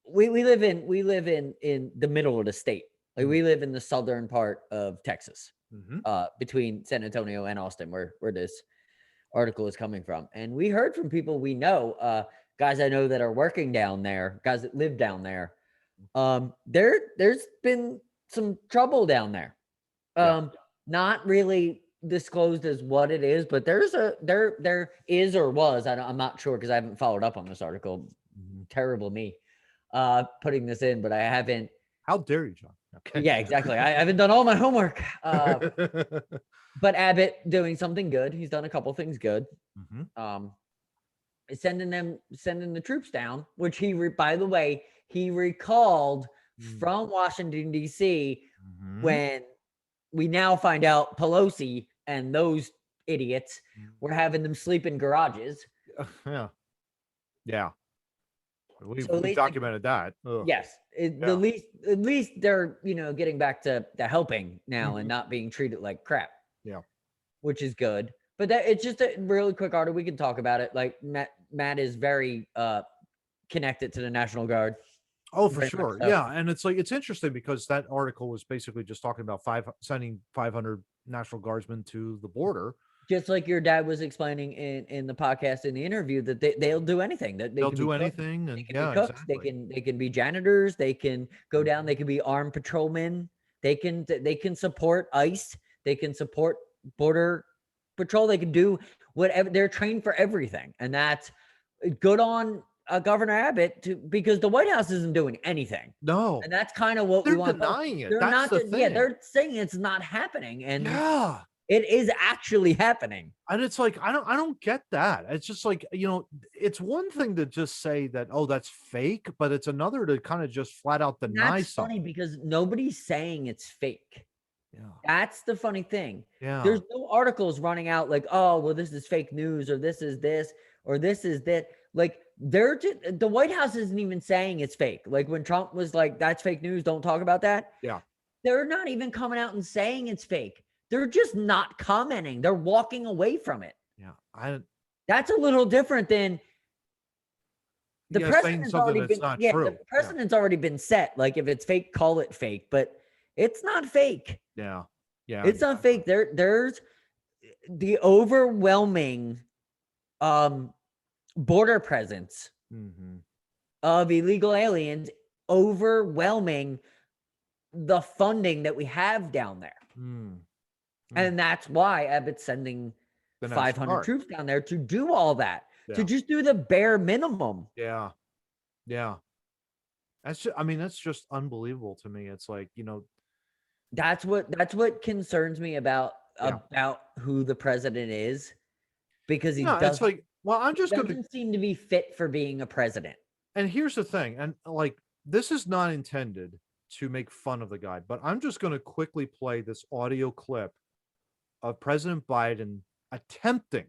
Speaker 2: we live in the middle of the state. Like we live in the southern part of Texas.
Speaker 1: Mm-hmm.
Speaker 2: Between San Antonio and Austin where this article is coming from. And we heard from people we know, guys I know that are working down there, guys that live down there. There's been some trouble down there.
Speaker 1: Yeah.
Speaker 2: Not really disclosed as what it is, but there is or was. I'm not sure because I haven't followed up on this article.
Speaker 1: Mhm.
Speaker 2: Terrible me, putting this in, but I haven't.
Speaker 1: How dare you, John? Okay.
Speaker 2: Yeah, exactly. I haven't done all my homework. But Abbott doing something good. He's done a couple things good.
Speaker 1: Mhm.
Speaker 2: Is sending the troops down, which by the way, he recalled from Washington D.C.
Speaker 1: Mhm.
Speaker 2: when we now find out Pelosi and those idiots were having them sleep in garages.
Speaker 1: Yeah. Yeah.
Speaker 2: So
Speaker 1: We documented that. Ugh.
Speaker 2: yes,
Speaker 1: Yeah.
Speaker 2: at least they're getting back to helping now and
Speaker 1: Mhm.
Speaker 2: not being treated like crap.
Speaker 1: Yeah.
Speaker 2: Which is good. But it's just a really quick article. We can talk about it. Like Matt is very connected to the National Guard.
Speaker 1: Oh, for
Speaker 2: Very much
Speaker 1: sure.
Speaker 2: so.
Speaker 1: Yeah. And it's like, it's interesting because that article was basically just talking about sending 500 National Guardsmen to the border.
Speaker 2: Just like your dad was explaining in the podcast in the interview that they'll do anything. That
Speaker 1: They'll
Speaker 2: can
Speaker 1: do
Speaker 2: be cooks,
Speaker 1: anything.
Speaker 2: they
Speaker 1: And
Speaker 2: can
Speaker 1: yeah,
Speaker 2: be cooks,
Speaker 1: exactly.
Speaker 2: they can be janitors, they can go down, they can be armed patrolmen, They can support ICE. They can support border patrol. They can do whatever. They're trained for everything, and that's good on Governor Abbott because the White House isn't doing anything,
Speaker 1: No,
Speaker 2: and that's kind of what we
Speaker 1: they're
Speaker 2: want.
Speaker 1: denying it.
Speaker 2: They're
Speaker 1: That's
Speaker 2: not.
Speaker 1: the
Speaker 2: Yeah,
Speaker 1: thing.
Speaker 2: they're saying it's not happening, and
Speaker 1: Yeah.
Speaker 2: it is actually happening.
Speaker 1: And it's like, I don't get that. It's just like, it's one thing to just say that, oh, that's fake, but it's another to kind of just flat out
Speaker 2: And
Speaker 1: deny
Speaker 2: that's funny
Speaker 1: something.
Speaker 2: because nobody's saying it's fake.
Speaker 1: Yeah.
Speaker 2: That's the funny thing.
Speaker 1: Yeah.
Speaker 2: There's no articles running out like, oh, well, this is fake news, or this is this, or this is that. Like, the White House isn't even saying it's fake. Like when Trump was like, that's fake news, don't talk about that.
Speaker 1: Yeah.
Speaker 2: They're not even coming out and saying it's fake. They're just not commenting. They're walking away from it.
Speaker 1: Yeah.
Speaker 2: That's a little different than the
Speaker 1: Saying
Speaker 2: precedent's
Speaker 1: something
Speaker 2: already
Speaker 1: that's
Speaker 2: been,
Speaker 1: not
Speaker 2: yeah, the
Speaker 1: true.
Speaker 2: precedent's already been set. Like if it's fake, call it fake, but it's not fake.
Speaker 1: Yeah. Yeah.
Speaker 2: It's not fake. There's the overwhelming border presence of illegal aliens overwhelming the funding that we have down there. And that's why Abbott's sending 500 troops down there to do all that, to just do the bare minimum.
Speaker 1: Yeah. Yeah. That's just unbelievable to me. It's like,
Speaker 2: that's what concerns me about who the president is, because he
Speaker 1: it's
Speaker 2: doesn't,
Speaker 1: like, well, I'm just
Speaker 2: doesn't seem to be fit for being a president.
Speaker 1: And here's the thing, and like, this is not intended to make fun of the guy, but I'm just going to quickly play this audio clip of President Biden attempting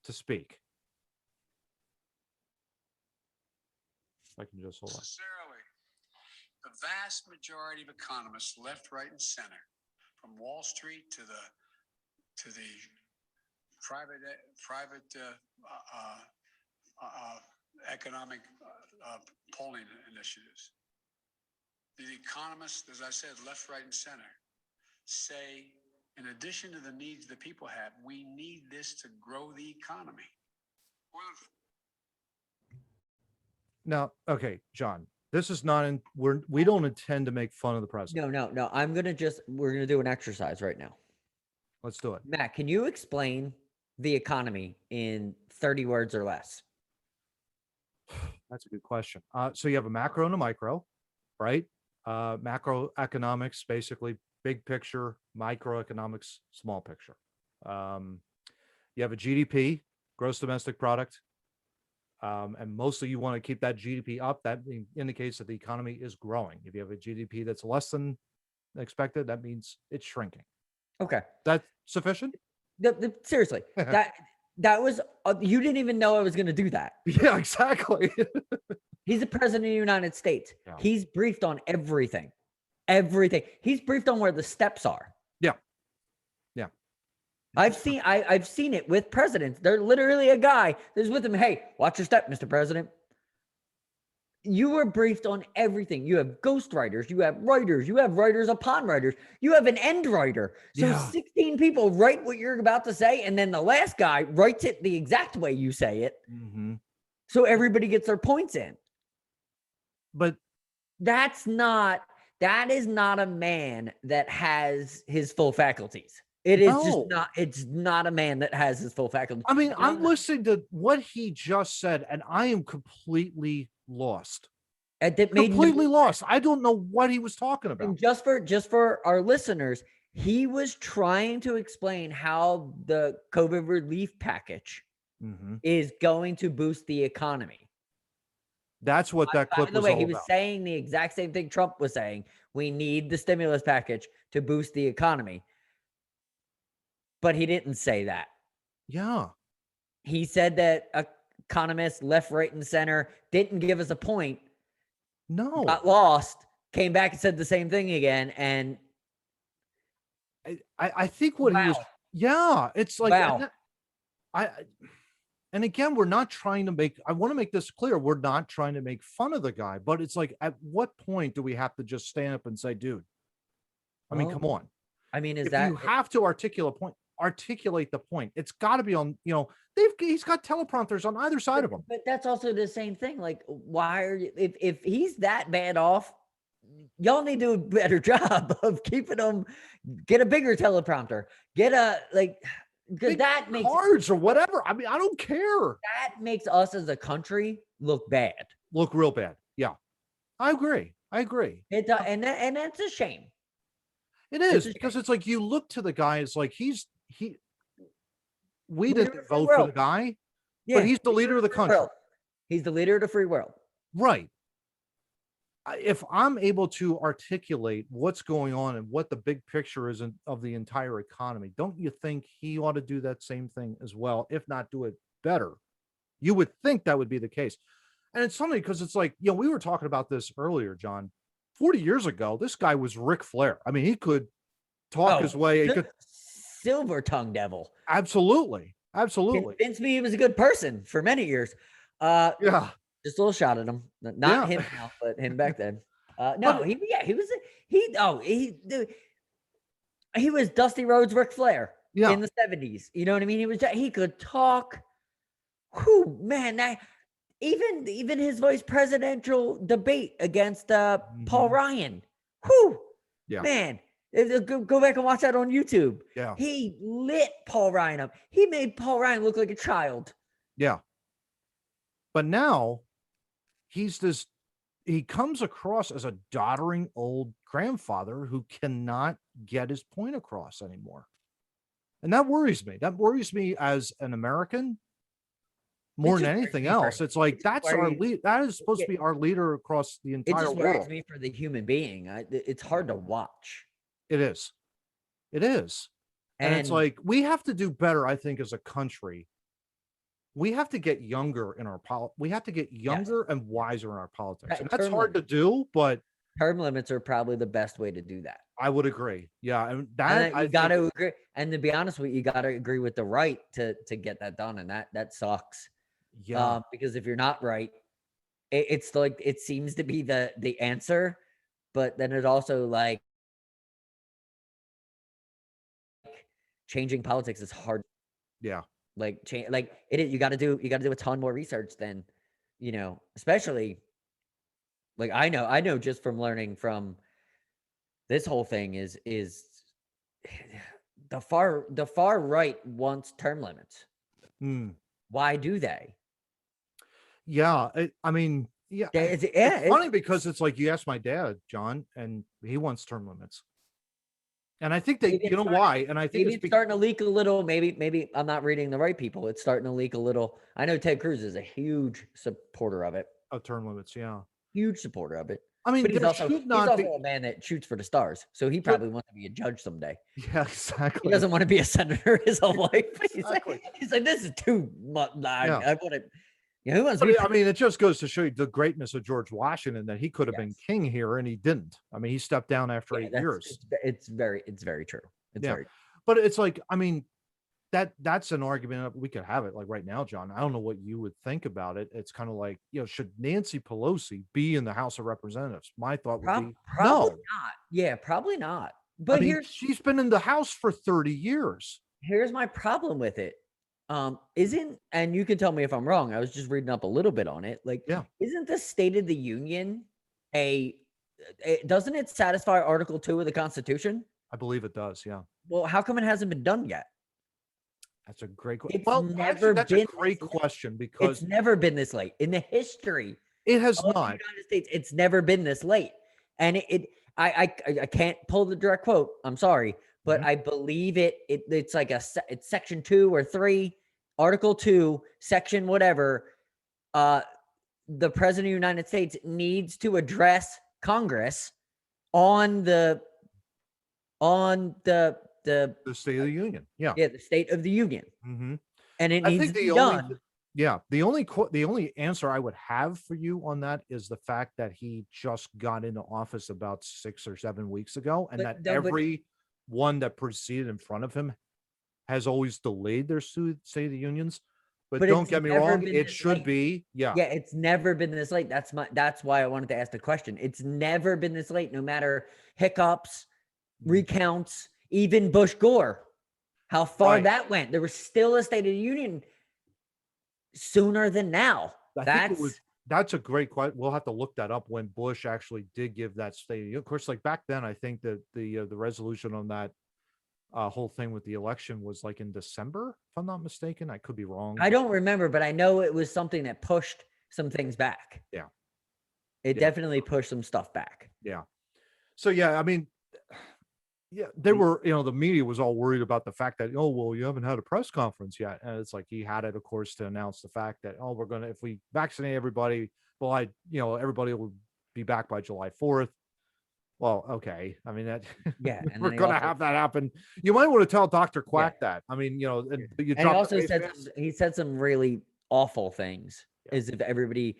Speaker 1: to speak. I can just hold on.
Speaker 3: Necessarily, the vast majority of economists, left, right, and center, from Wall Street to the private economic polling initiatives, the economists, as I said, left, right, and center, say, in addition to the needs the people have, we need this to grow the economy.
Speaker 1: Now, okay, John, this is not in, we don't intend to make fun of the president.
Speaker 2: No. We're going to do an exercise right now.
Speaker 1: Let's do it.
Speaker 2: Matt, can you explain the economy in 30 words or less?
Speaker 1: That's a good question. So you have a macro and a micro, right? Macroeconomics, basically big picture, microeconomics, small picture. You have a GDP, gross domestic product. And mostly you want to keep that GDP up. That indicates that the economy is growing. If you have a GDP that's less than expected, that means it's shrinking.
Speaker 2: Okay.
Speaker 1: That's sufficient?
Speaker 2: Seriously, that was, you didn't even know I was going to do that.
Speaker 1: Yeah, exactly.
Speaker 2: He's the president of the United States.
Speaker 1: Yeah.
Speaker 2: He's briefed on everything. He's briefed on where the steps are.
Speaker 1: Yeah.
Speaker 2: I've seen it with presidents. They're literally a guy that's with him. Hey, watch your step, Mr. President. You were briefed on everything. You have ghostwriters, you have writers upon writers, you have an end writer. So 16 people write what you're about to say, and then the last guy writes it the exact way you say it. So everybody gets their points in.
Speaker 1: But
Speaker 2: that is not a man that has his full faculties. It is just not, it's not a man that has his full faculties.
Speaker 1: I mean, I'm listening to what he just said, and I am completely lost. Completely lost. I don't know what he was talking about.
Speaker 2: And just for our listeners, he was trying to explain how the COVID relief package is going to boost the economy.
Speaker 1: That's what that clip was all about. By the way,
Speaker 2: he was saying the exact same thing Trump was saying. We need the stimulus package to boost the economy. But he didn't say that.
Speaker 1: Yeah.
Speaker 2: He said that economists left, right, and center didn't give us a point.
Speaker 1: No.
Speaker 2: Got lost, came back and said the same thing again. And
Speaker 1: I think what he was, it's like, and again, we're not trying to make, I want to make this clear. We're not trying to make fun of the guy, but it's like, at what point do we have to just stand up and say, dude, I mean, come on.
Speaker 2: I mean,
Speaker 1: if you have to articulate the point, it's got to be on, he's got teleprompters on either side of him.
Speaker 2: But that's also the same thing. Like, why are you, if he's that bad off, y'all need to do a better job of keeping them. Get a bigger teleprompter. Get a because
Speaker 1: Big
Speaker 2: that makes
Speaker 1: cards or whatever. I mean, I don't care.
Speaker 2: that makes us as a country look bad.
Speaker 1: Look real bad. Yeah, I agree. I agree.
Speaker 2: And that's a shame.
Speaker 1: It
Speaker 2: It's
Speaker 1: is
Speaker 2: a
Speaker 1: because
Speaker 2: shame.
Speaker 1: it's like you look to the guy. It's like we
Speaker 2: Leader of
Speaker 1: didn't
Speaker 2: the free
Speaker 1: vote for the
Speaker 2: world.
Speaker 1: guy,
Speaker 2: Yeah,
Speaker 1: but he's the leader of the
Speaker 2: free
Speaker 1: country.
Speaker 2: world. He's the leader of the free world.
Speaker 1: Right. If I'm able to articulate what's going on and what the big picture is of the entire economy, don't you think he ought to do that same thing as well, if not do it better? You would think that would be the case. And it's funny because it's like, we were talking about this earlier, John. 40 years ago, this guy was Ric Flair. I mean, he could talk his way. He could,
Speaker 2: Silver tongue devil.
Speaker 1: absolutely. Absolutely.
Speaker 2: Convinced me he was a good person for many years.
Speaker 1: Yeah.
Speaker 2: Just a little shot at him. Not him now, but him back then. No,
Speaker 1: But-
Speaker 2: he was Dusty Rhodes, Ric Flair
Speaker 1: Yeah.
Speaker 2: in the 70s. You know what I mean? He could talk. Whew, man, even his vice presidential debate against Paul Ryan. Whew,
Speaker 1: Yeah.
Speaker 2: man. Go back and watch that on YouTube.
Speaker 1: Yeah.
Speaker 2: He lit Paul Ryan up. He made Paul Ryan look like a child.
Speaker 1: Yeah. But now he comes across as a doddering old grandfather who cannot get his point across anymore. And that worries me. That worries me as an American more than anything else. It's like, that's our lead. That is supposed to be our leader across the
Speaker 2: It
Speaker 1: entire
Speaker 2: just worries
Speaker 1: world.
Speaker 2: me for the human being. It's hard to watch.
Speaker 1: It is. It is. And it's like, we have to do better, I think, as a country. We have to get younger in our we have to get younger and wiser in our politics. And that's hard to do, but
Speaker 2: term limits are probably the best way to do that.
Speaker 1: I would agree. Yeah. And
Speaker 2: you got to agree. And to be honest with you, you got to agree with the right to get that done. And that sucks.
Speaker 1: Yeah.
Speaker 2: Because if you're not right, it's like, it seems to be the answer, but then it also like changing politics is hard.
Speaker 1: Yeah.
Speaker 2: Like you got to do a ton more research than, especially like I know just from learning from this whole thing is the far right wants term limits. Why do they?
Speaker 1: Yeah. I mean, yeah. It's funny because it's like, you ask my dad, John, and he wants term limits. And I think you know why? And I think
Speaker 2: maybe it's starting to leak a little. Maybe I'm not reading the right people. It's starting to leak a little. I know Ted Cruz is a huge supporter of it.
Speaker 1: Of term limits, yeah.
Speaker 2: Huge supporter of it.
Speaker 1: I mean,
Speaker 2: but he's also a man that shoots for the stars. So he probably wants to be a judge someday.
Speaker 1: Yeah, exactly.
Speaker 2: He doesn't want to be a senator his whole life.
Speaker 1: Exactly.
Speaker 2: He's like, this is too much. I want to. Who wants
Speaker 1: to I mean, it just goes to show you the greatness of George Washington, that he could have been king here and he didn't. I mean, he stepped down after 8 years.
Speaker 2: It's very true.
Speaker 1: But it's like, I mean, that's an argument. We could have it like right now, John. I don't know what you would think about it. It's kind of like, should Nancy Pelosi be in the House of Representatives? My thought would be
Speaker 2: probably
Speaker 1: no.
Speaker 2: Not. Yeah, probably not. But
Speaker 1: I mean, she's been in the House for 30 years.
Speaker 2: Here's my problem with it. And you can tell me if I'm wrong. I was just reading up a little bit on it. Like, isn't the State of the Union doesn't it satisfy Article 2 of the Constitution?
Speaker 1: I believe it does. Yeah.
Speaker 2: Well, how come it hasn't been done yet?
Speaker 1: That's a great question. Well, actually, that's a great question, because
Speaker 2: it's never been this late in the history.
Speaker 1: It has not.
Speaker 2: The United States. It's never been this late, and I can't pull the direct quote. I'm sorry, but I believe it's like it's section 2 or 3, Article 2, section whatever. The President of the United States needs to address Congress on the
Speaker 1: State of the Union. Yeah.
Speaker 2: Yeah, the State of the Union. And it needs to be done.
Speaker 1: The only answer I would have for you on that is the fact that he just got into office about 6 or 7 weeks ago, and every one that proceeded in front of him has always delayed their State of the Unions. But don't get me wrong, it should be. Yeah,
Speaker 2: it's never been this late. That's why I wanted to ask the question. It's never been this late, no matter hiccups, recounts, even Bush Gore, how far that went. There was still a State of the Union sooner than now.
Speaker 1: That's a great question. We'll have to look that up when Bush actually did give that statement. Of course, like back then, I think that the resolution on that whole thing with the election was like in December, if I'm not mistaken. I could be wrong.
Speaker 2: I don't remember, but I know it was something that pushed some things back.
Speaker 1: Yeah.
Speaker 2: It
Speaker 1: Yeah.
Speaker 2: definitely pushed some stuff back.
Speaker 1: Yeah. So yeah, I mean, yeah, they were, the media was all worried about the fact that, oh, well, you haven't had a press conference yet. And it's like he had it, of course, to announce the fact that, oh, we're gonna, if we vaccinate everybody, well, everybody will be back by July 4th. Well, okay. I mean, that
Speaker 2: Yeah, and
Speaker 1: we're
Speaker 2: then he
Speaker 1: gonna
Speaker 2: also
Speaker 1: have that happen. You might want to tell Dr. Quack that. I mean, and you
Speaker 2: and he
Speaker 1: drop the
Speaker 2: also
Speaker 1: face
Speaker 2: said
Speaker 1: mask.
Speaker 2: he said some really awful things.
Speaker 1: Yeah.
Speaker 2: Is if everybody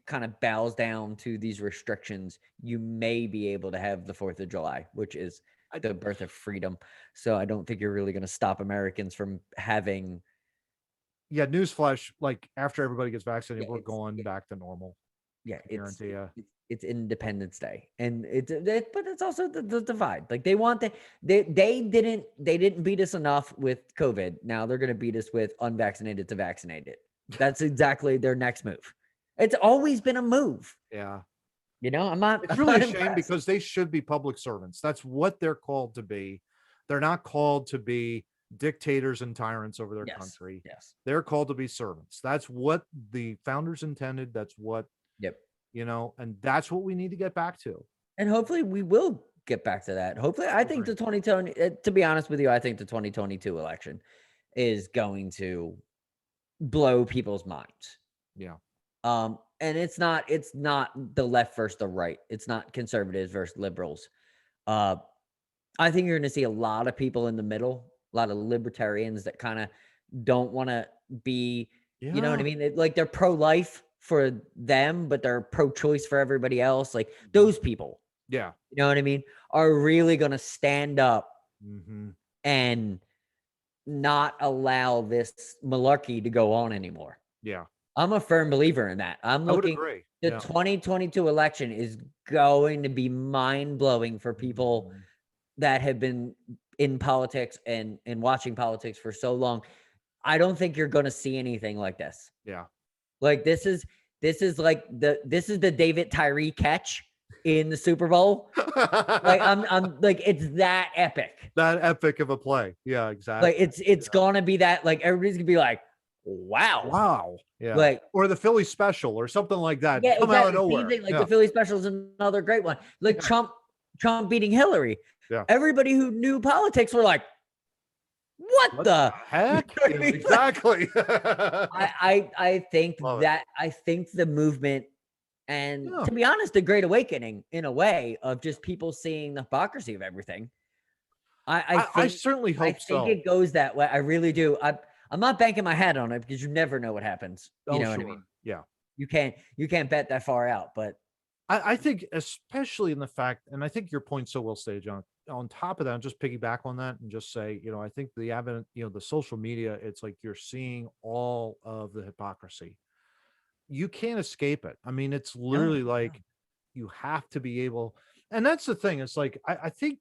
Speaker 2: kind of bows down to these restrictions, you may be able to have the 4th of July, which is the birth of freedom. So I don't think you're really going to stop Americans from having.
Speaker 1: Yeah, newsflash, like after everybody gets vaccinated,
Speaker 2: Yeah,
Speaker 1: we're going back to normal.
Speaker 2: Yeah,
Speaker 1: I guarantee you.
Speaker 2: it's Independence Day, and but it's also the divide. Like they didn't beat us enough with COVID. Now they're going to beat us with unvaccinated to vaccinated. That's exactly their next move. It's always been a move.
Speaker 1: Yeah.
Speaker 2: I'm not.
Speaker 1: It's
Speaker 2: I'm
Speaker 1: really
Speaker 2: not
Speaker 1: a shame
Speaker 2: impressed.
Speaker 1: because they should be public servants. That's what they're called to be. They're not called to be dictators and tyrants over their country.
Speaker 2: Yes.
Speaker 1: They're called to be servants. That's what the founders intended. That's what,
Speaker 2: Yep.
Speaker 1: And that's what we need to get back to.
Speaker 2: And hopefully we will get back to that. Hopefully, I think the 2020. To be honest with you, I think the 2022 election is going to blow people's minds.
Speaker 1: Yeah.
Speaker 2: And it's not the left versus the right. It's not conservatives versus liberals. I think you're going to see a lot of people in the middle, a lot of libertarians that kind of don't want to be, you know what I mean? Like they're pro-life for them, but they're pro-choice for everybody else. Like those people,
Speaker 1: Yeah.
Speaker 2: you know what I mean, are really going to stand up and not allow this malarkey to go on anymore.
Speaker 1: Yeah.
Speaker 2: I'm a firm believer in that.
Speaker 1: I would agree.
Speaker 2: The 2022 election is going to be mind-blowing for people that have been in politics and watching politics for so long. I don't think you're going to see anything like this.
Speaker 1: Yeah.
Speaker 2: Like this is like the David Tyree catch in the Super Bowl. Like I'm like, it's that epic.
Speaker 1: That epic of a play. Yeah, exactly.
Speaker 2: Like it's gonna be that, like everybody's gonna be like, wow.
Speaker 1: Yeah.
Speaker 2: Like,
Speaker 1: or the Philly special or something like that.
Speaker 2: Yeah,
Speaker 1: Come out of nowhere.
Speaker 2: The Philly special is another great one. Like Trump beating Hillary.
Speaker 1: Yeah.
Speaker 2: Everybody who knew politics were like, what the
Speaker 1: heck? Yeah, exactly.
Speaker 2: I think I think the movement, and to be honest, the Great Awakening in a way of just people seeing the hypocrisy of everything. I
Speaker 1: certainly hope so.
Speaker 2: I think it goes that way. I really do. I'm not banking my hat on it because you never know what happens. You know what I mean?
Speaker 1: Yeah.
Speaker 2: You can't bet that far out, but
Speaker 1: I think especially in the fact, and I think your point's so well stated, John. On top of that, just piggyback on that and just say, I think the advent, the social media, it's like you're seeing all of the hypocrisy. You can't escape it. I mean, it's literally you have to be able, and that's the thing. It's like, I think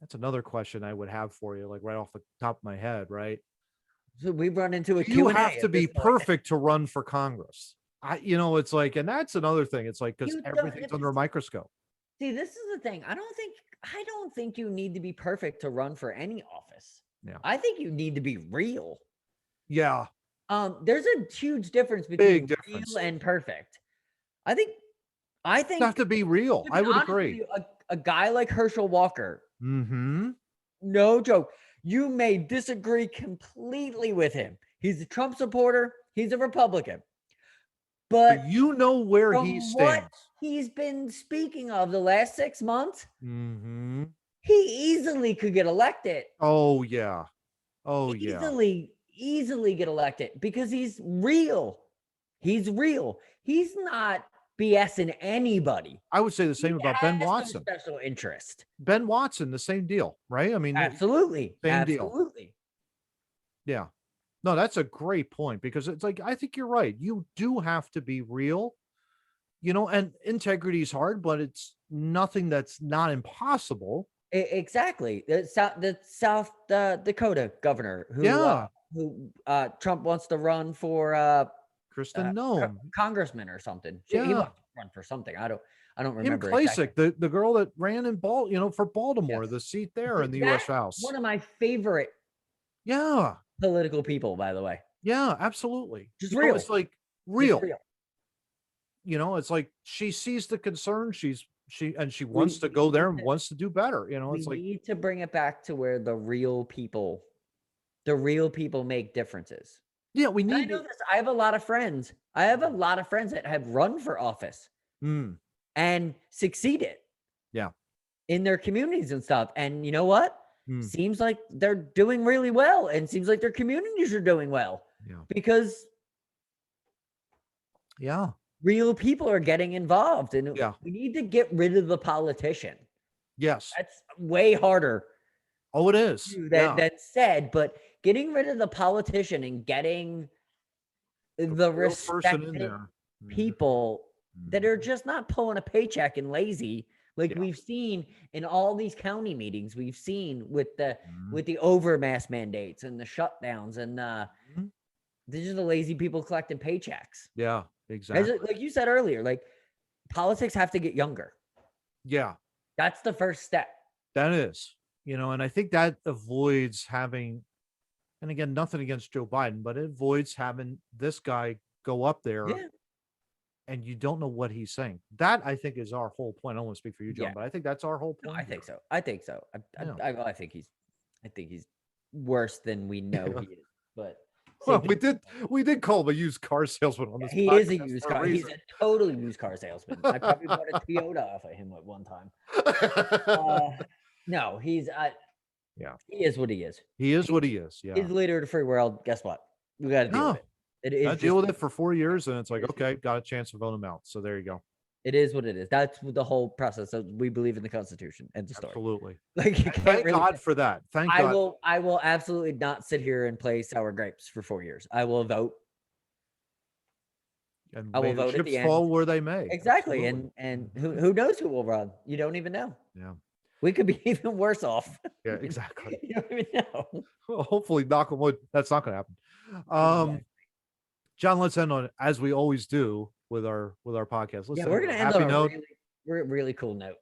Speaker 1: that's another question I would have for you, like right off the top of my head, right?
Speaker 2: So we've run into a
Speaker 1: you have to be perfect to run for Congress. It's like, and that's another thing. It's like, because everything's under a microscope.
Speaker 2: See, this is the thing. I don't think you need to be perfect to run for any office.
Speaker 1: Yeah.
Speaker 2: I think you need to be real.
Speaker 1: Yeah.
Speaker 2: There's a huge difference between real and perfect. I think
Speaker 1: you have to be real. I would agree.
Speaker 2: A guy like Herschel Walker. No joke. You may disagree completely with him. He's a Trump supporter. He's a Republican. But
Speaker 1: you know where he stands.
Speaker 2: What he's been speaking of the last 6 months, he easily could get elected.
Speaker 1: Oh, yeah.
Speaker 2: Easily get elected because he's real. He's real. He's not BSing anybody.
Speaker 1: I would say the same about Ben Watson.
Speaker 2: Special interest.
Speaker 1: Ben Watson, the same deal, right? I mean,
Speaker 2: absolutely.
Speaker 1: Same deal. Yeah. No, that's a great point because it's like, I think you're right. You do have to be real, and integrity is hard, but it's nothing that's not impossible.
Speaker 2: Exactly. The South Dakota governor who Trump wants to run for
Speaker 1: Kristen Noem.
Speaker 2: congressman or something. He
Speaker 1: Yeah.
Speaker 2: wants to run for something. I don't
Speaker 1: Kim
Speaker 2: remember exactly.
Speaker 1: Klacik, the girl that ran in for Baltimore,
Speaker 2: Yes.
Speaker 1: the seat there in the U.S. House.
Speaker 2: One of my favorite political people, by the way.
Speaker 1: Yeah, absolutely.
Speaker 2: Just real.
Speaker 1: It's like real. It's like she sees the concern. She wants to go there and wants to do better. It's
Speaker 2: we
Speaker 1: like
Speaker 2: need to bring it back to where the real people make differences.
Speaker 1: Yeah, we need.
Speaker 2: I know this. I have a lot of friends. That have run for office and succeeded.
Speaker 1: Yeah.
Speaker 2: In their communities and stuff. And you know what?
Speaker 1: Mm.
Speaker 2: Seems like they're doing really well, and seems like their communities are doing well.
Speaker 1: Yeah.
Speaker 2: Because real people are getting involved, and we need to get rid of the politician.
Speaker 1: Yes.
Speaker 2: That's way harder.
Speaker 1: Oh, it is.
Speaker 2: Than said, but getting rid of the politician and getting the respected people that are just not pulling a paycheck and lazy, like we've seen in all these county meetings. We've seen with the over-mask mandates and the shutdowns, and these are the lazy people collecting paychecks.
Speaker 1: Yeah, exactly.
Speaker 2: Like you said earlier, like politics have to get younger.
Speaker 1: Yeah.
Speaker 2: That's the first step.
Speaker 1: That is, and I think that avoids having, and again, nothing against Joe Biden, but it avoids having this guy go up there and you don't know what he's saying. That, I think, is our whole point. I don't want to speak for you, John, but I think that's our whole point.
Speaker 2: No, I think so. I think he's worse than we know he is. But
Speaker 1: we did call him a used car salesman on this.
Speaker 2: He is a used car. He's a totally used car salesman. I probably bought a Toyota off of him at one time. No, he's he is what he is.
Speaker 1: He is what he is. Yeah.
Speaker 2: He's the leader of the free world. Guess what? We got to deal with it.
Speaker 1: I deal with it for 4 years, and it's like, okay, got a chance to vote him out. So there you go.
Speaker 2: It is what it is. That's the whole process. So we believe in the Constitution and the story.
Speaker 1: Absolutely.
Speaker 2: Like
Speaker 1: thank God for that. Thank God.
Speaker 2: I will absolutely not sit here and play sour grapes for 4 years. I will vote.
Speaker 1: And I will vote at the end. Fall where they may.
Speaker 2: Exactly. Absolutely. And who knows who will run? You don't even know.
Speaker 1: Yeah.
Speaker 2: We could be even worse off.
Speaker 1: Yeah, exactly.
Speaker 2: You don't even know.
Speaker 1: Well, hopefully, knock on wood, that's not going to happen. John, let's end on, as we always do with our podcast. Let's
Speaker 2: we're going to end on a really cool note.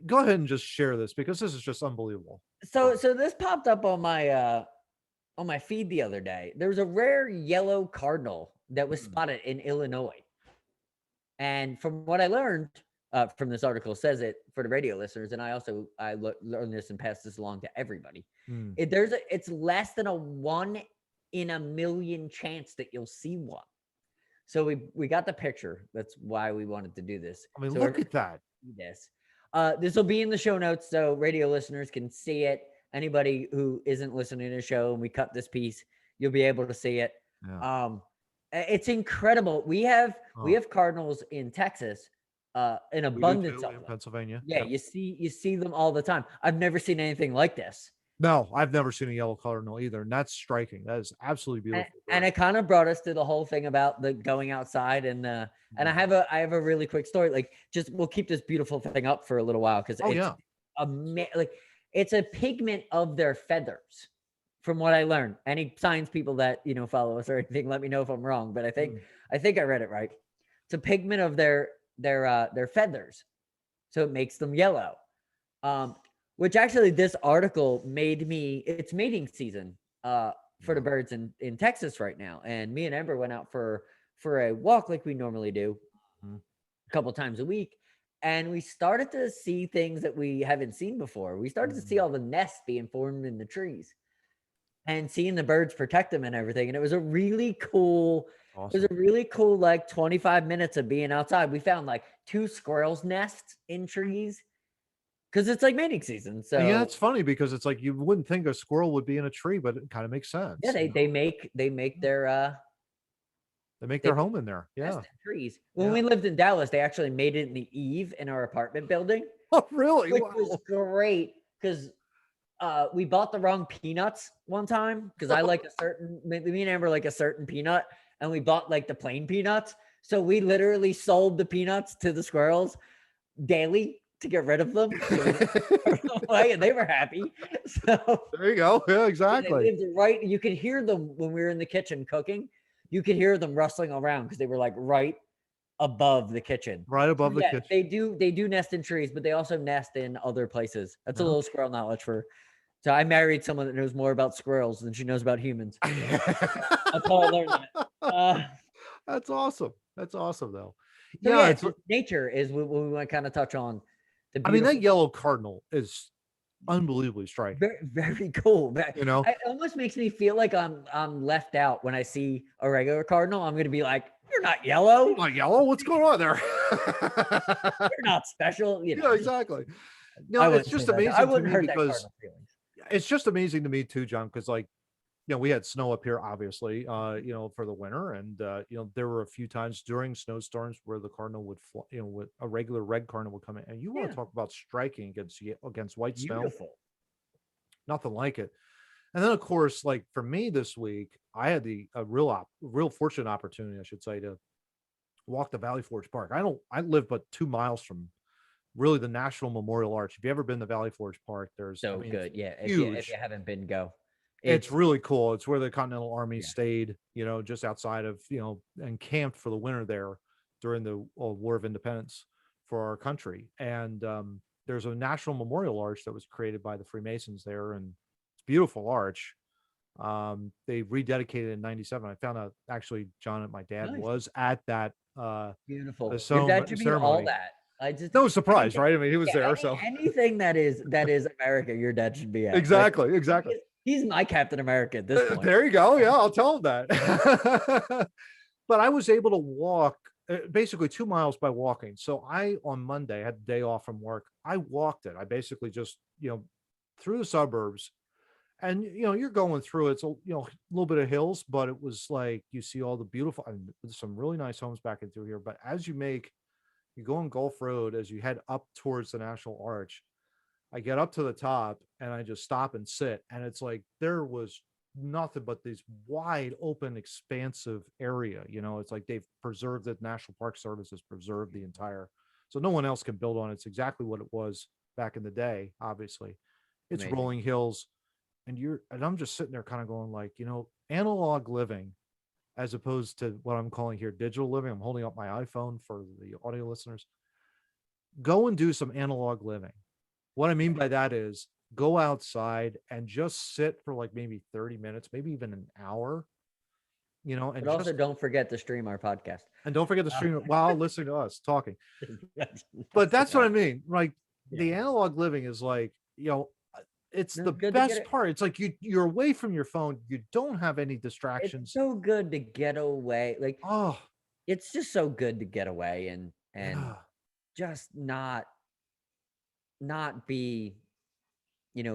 Speaker 1: Go ahead and just share this, because this is just unbelievable.
Speaker 2: So this popped up on my feed the other day. There was a rare yellow cardinal that was spotted in Illinois. And from what I learned from this article, says it for the radio listeners, and I learned this and passed this along to everybody. It's less than a 1 in a million chance that you'll see one. So we got the picture. That's why we wanted to do this.
Speaker 1: I mean, look at that.
Speaker 2: This will be in the show notes, so radio listeners can see it. Anybody who isn't listening to the show, and we cut this piece, you'll be able to see it. Yeah. It's incredible. We have cardinals in Texas, in abundance of them.
Speaker 1: In Pennsylvania.
Speaker 2: Yeah, yep. You see them all the time. I've never seen anything like this.
Speaker 1: No, I've never seen a yellow cardinal either, and that's striking. That is absolutely beautiful.
Speaker 2: And it kind of brought us to the whole thing about the going outside, and I have a really quick story. Like, we'll keep this beautiful thing up for a little while, because it's a pigment of their feathers, from what I learned. Any science people that follow us or anything, let me know if I'm wrong. But I think I read it right. It's a pigment of their feathers, so it makes them yellow. Which actually, this article it's mating season for the birds in Texas right now. And me and Ember went out for a walk like we normally do a couple times a week. And we started to see things that we haven't seen before. We started to see all the nests being formed in the trees and seeing the birds protect them and everything. And it was a really cool, like 25 minutes of being outside. We found like 2 squirrels' nests in trees. Because it's like mating season. So
Speaker 1: yeah, it's funny, because it's like you wouldn't think a squirrel would be in a tree, but it kind of makes sense.
Speaker 2: Yeah, they make their
Speaker 1: home in there. Yeah,
Speaker 2: trees. When we lived in Dallas, they actually made it in the eave in our apartment building.
Speaker 1: Oh, really?
Speaker 2: Which was great, because we bought the wrong peanuts one time, because me and Amber like a certain peanut, and we bought like the plain peanuts. So we literally sold the peanuts to the squirrels daily to get rid of them. And they were happy. So
Speaker 1: there you go. Yeah, exactly.
Speaker 2: Right. You could hear them when we were in the kitchen cooking. you could hear them rustling around because they were like right above the kitchen.
Speaker 1: Right
Speaker 2: So
Speaker 1: above the
Speaker 2: yeah,
Speaker 1: kitchen.
Speaker 2: they do nest in trees, but they also nest in other places. That's a
Speaker 1: Yeah.
Speaker 2: little squirrel knowledge for. So I married someone that knows more about squirrels than she knows about humans. That's how I learned that.
Speaker 1: That's awesome. That's awesome, though.
Speaker 2: So
Speaker 1: Yeah,
Speaker 2: yeah,
Speaker 1: it's.
Speaker 2: just nature is what we want to kind of touch on. The
Speaker 1: I mean, that
Speaker 2: beautiful,
Speaker 1: yellow cardinal is unbelievably striking.
Speaker 2: very very cool.
Speaker 1: You know,
Speaker 2: It almost makes me feel like I'm left out when I see a regular cardinal. I'm gonna be like, you're not yellow.
Speaker 1: like yellow. What's going on there?
Speaker 2: You're not special. You
Speaker 1: Yeah,
Speaker 2: know,
Speaker 1: exactly. No,
Speaker 2: I
Speaker 1: it's
Speaker 2: wouldn't say
Speaker 1: just
Speaker 2: that. I
Speaker 1: amazing to
Speaker 2: wouldn't
Speaker 1: me
Speaker 2: hurt that
Speaker 1: because
Speaker 2: cardinal feelings.
Speaker 1: it's just amazing to me too, John, because like, we had snow up here, obviously, for the winter. And, there were a few times during snowstorms where the cardinal would fly, with a regular red cardinal would come in. And you want
Speaker 2: Yeah,
Speaker 1: to talk about striking against white snow,
Speaker 2: beautiful.
Speaker 1: nothing like it. And then, of course, like for me this week, I had a real fortunate opportunity, I should say, to walk the Valley Forge Park. I live but 2 miles from really the National Memorial Arch. If you ever been to Valley Forge Park, I
Speaker 2: So
Speaker 1: mean, it's
Speaker 2: good. Yeah, if you
Speaker 1: huge.
Speaker 2: haven't been, go.
Speaker 1: It's
Speaker 2: It's
Speaker 1: really cool. It's where the Continental Army
Speaker 2: yeah,
Speaker 1: stayed, just outside of, and camped for the winter there during the War of Independence for our country. And there's a National Memorial Arch that was created by the Freemasons there, and it's a beautiful arch. They rededicated it in '97. I found out actually, John, and my dad
Speaker 2: nice,
Speaker 1: was at that
Speaker 2: beautiful. Your dad should be all
Speaker 1: ceremony.
Speaker 2: that. I just
Speaker 1: No surprise,
Speaker 2: anything,
Speaker 1: right? I mean, he was
Speaker 2: yeah,
Speaker 1: there, so
Speaker 2: anything that is America, your dad should be at. Like
Speaker 1: exactly, exactly.
Speaker 2: he's my Captain America at this point.
Speaker 1: There you go. Yeah, I'll tell him that. But I was able to walk basically 2 miles by walking. So on Monday, had the day off from work. I walked it. I basically just, through the suburbs, and you're going through it. It's a little bit of hills, but it was like you see all the beautiful and some really nice homes back in through here. But as you go on Gulf Road, as you head up towards the National Arch, I get up to the top and I just stop and sit. And it's like there was nothing but this wide open, expansive area. It's like they've preserved the National Park Service has preserved the entire, so no one else can build on it. It's exactly what it was back in the day, obviously. It's
Speaker 2: Amazing.
Speaker 1: rolling hills, and I'm just sitting there kind of going like, analog living as opposed to what I'm calling here digital living. I'm holding up my iPhone for the audio listeners. Go and do some analog living. What I mean by that is go outside and just sit for like maybe 30 minutes, maybe even an hour, and
Speaker 2: But also don't forget to stream our podcast.
Speaker 1: don't forget to stream it while listening to us talking.
Speaker 2: That's
Speaker 1: But that's what I mean. Like the
Speaker 2: Yeah.
Speaker 1: analog living is like, it's
Speaker 2: No,
Speaker 1: the
Speaker 2: good to get
Speaker 1: best
Speaker 2: it.
Speaker 1: part. It's like you're away from your phone. You don't have any
Speaker 2: It's
Speaker 1: distractions.
Speaker 2: so good to get away. Like
Speaker 1: Oh,
Speaker 2: it's just so good to get away and
Speaker 1: yeah.
Speaker 2: just not be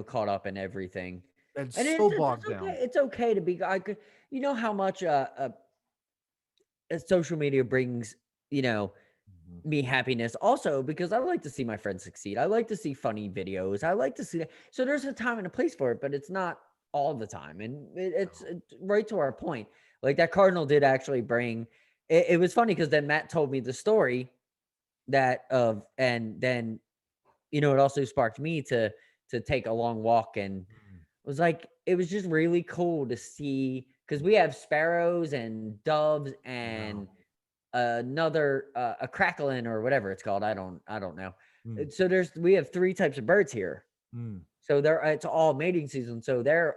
Speaker 2: caught up in everything.
Speaker 1: And
Speaker 2: And
Speaker 1: so
Speaker 2: it's
Speaker 1: bogged
Speaker 2: okay.
Speaker 1: down.
Speaker 2: It's okay to be. How much social media brings
Speaker 1: Mhm.
Speaker 2: me happiness also because I like to see my friends succeed. I like to see funny videos. I like to see that. So there's a time and a place for it, but it's not all the time. And it's right to our point. Like that Cardinal did actually bring. It was funny because then Matt told me the story that of, and then it also sparked me to take a long walk and
Speaker 1: Mm.
Speaker 2: was like it was just really cool to see because we have sparrows and doves
Speaker 1: Yeah.
Speaker 2: and another a crackling or whatever it's called. I don't know.
Speaker 1: Mm.
Speaker 2: So we have three types of birds here.
Speaker 1: Mm.
Speaker 2: So it's all mating season. So they're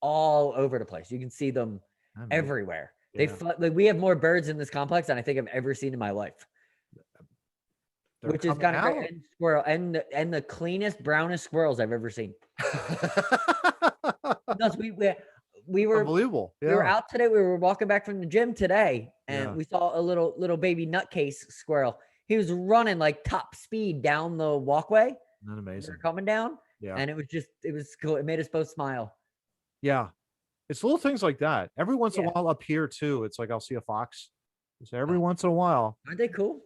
Speaker 2: all over the place. You can see them
Speaker 1: I imagine.
Speaker 2: everywhere.
Speaker 1: Yeah.
Speaker 2: Like we have more birds in this complex than I think I've ever seen in my life,
Speaker 1: They're
Speaker 2: which is
Speaker 1: coming
Speaker 2: kind of great.
Speaker 1: out.
Speaker 2: And squirrel and the cleanest, brownest squirrels I've ever seen. Because we were
Speaker 1: Unbelievable.
Speaker 2: we were
Speaker 1: Yeah.
Speaker 2: out today. We were walking back from the gym today, and
Speaker 1: Yeah.
Speaker 2: we saw a little baby nutcase squirrel. He was running like top speed down the walkway.
Speaker 1: Isn't that
Speaker 2: We were
Speaker 1: amazing?
Speaker 2: coming down,
Speaker 1: Yeah.
Speaker 2: and it was cool. It made us both smile.
Speaker 1: Yeah. It's little things like that. Every once in a
Speaker 2: Yeah,
Speaker 1: while up here too, it's like I'll see a fox. So every once in a while,
Speaker 2: aren't they cool?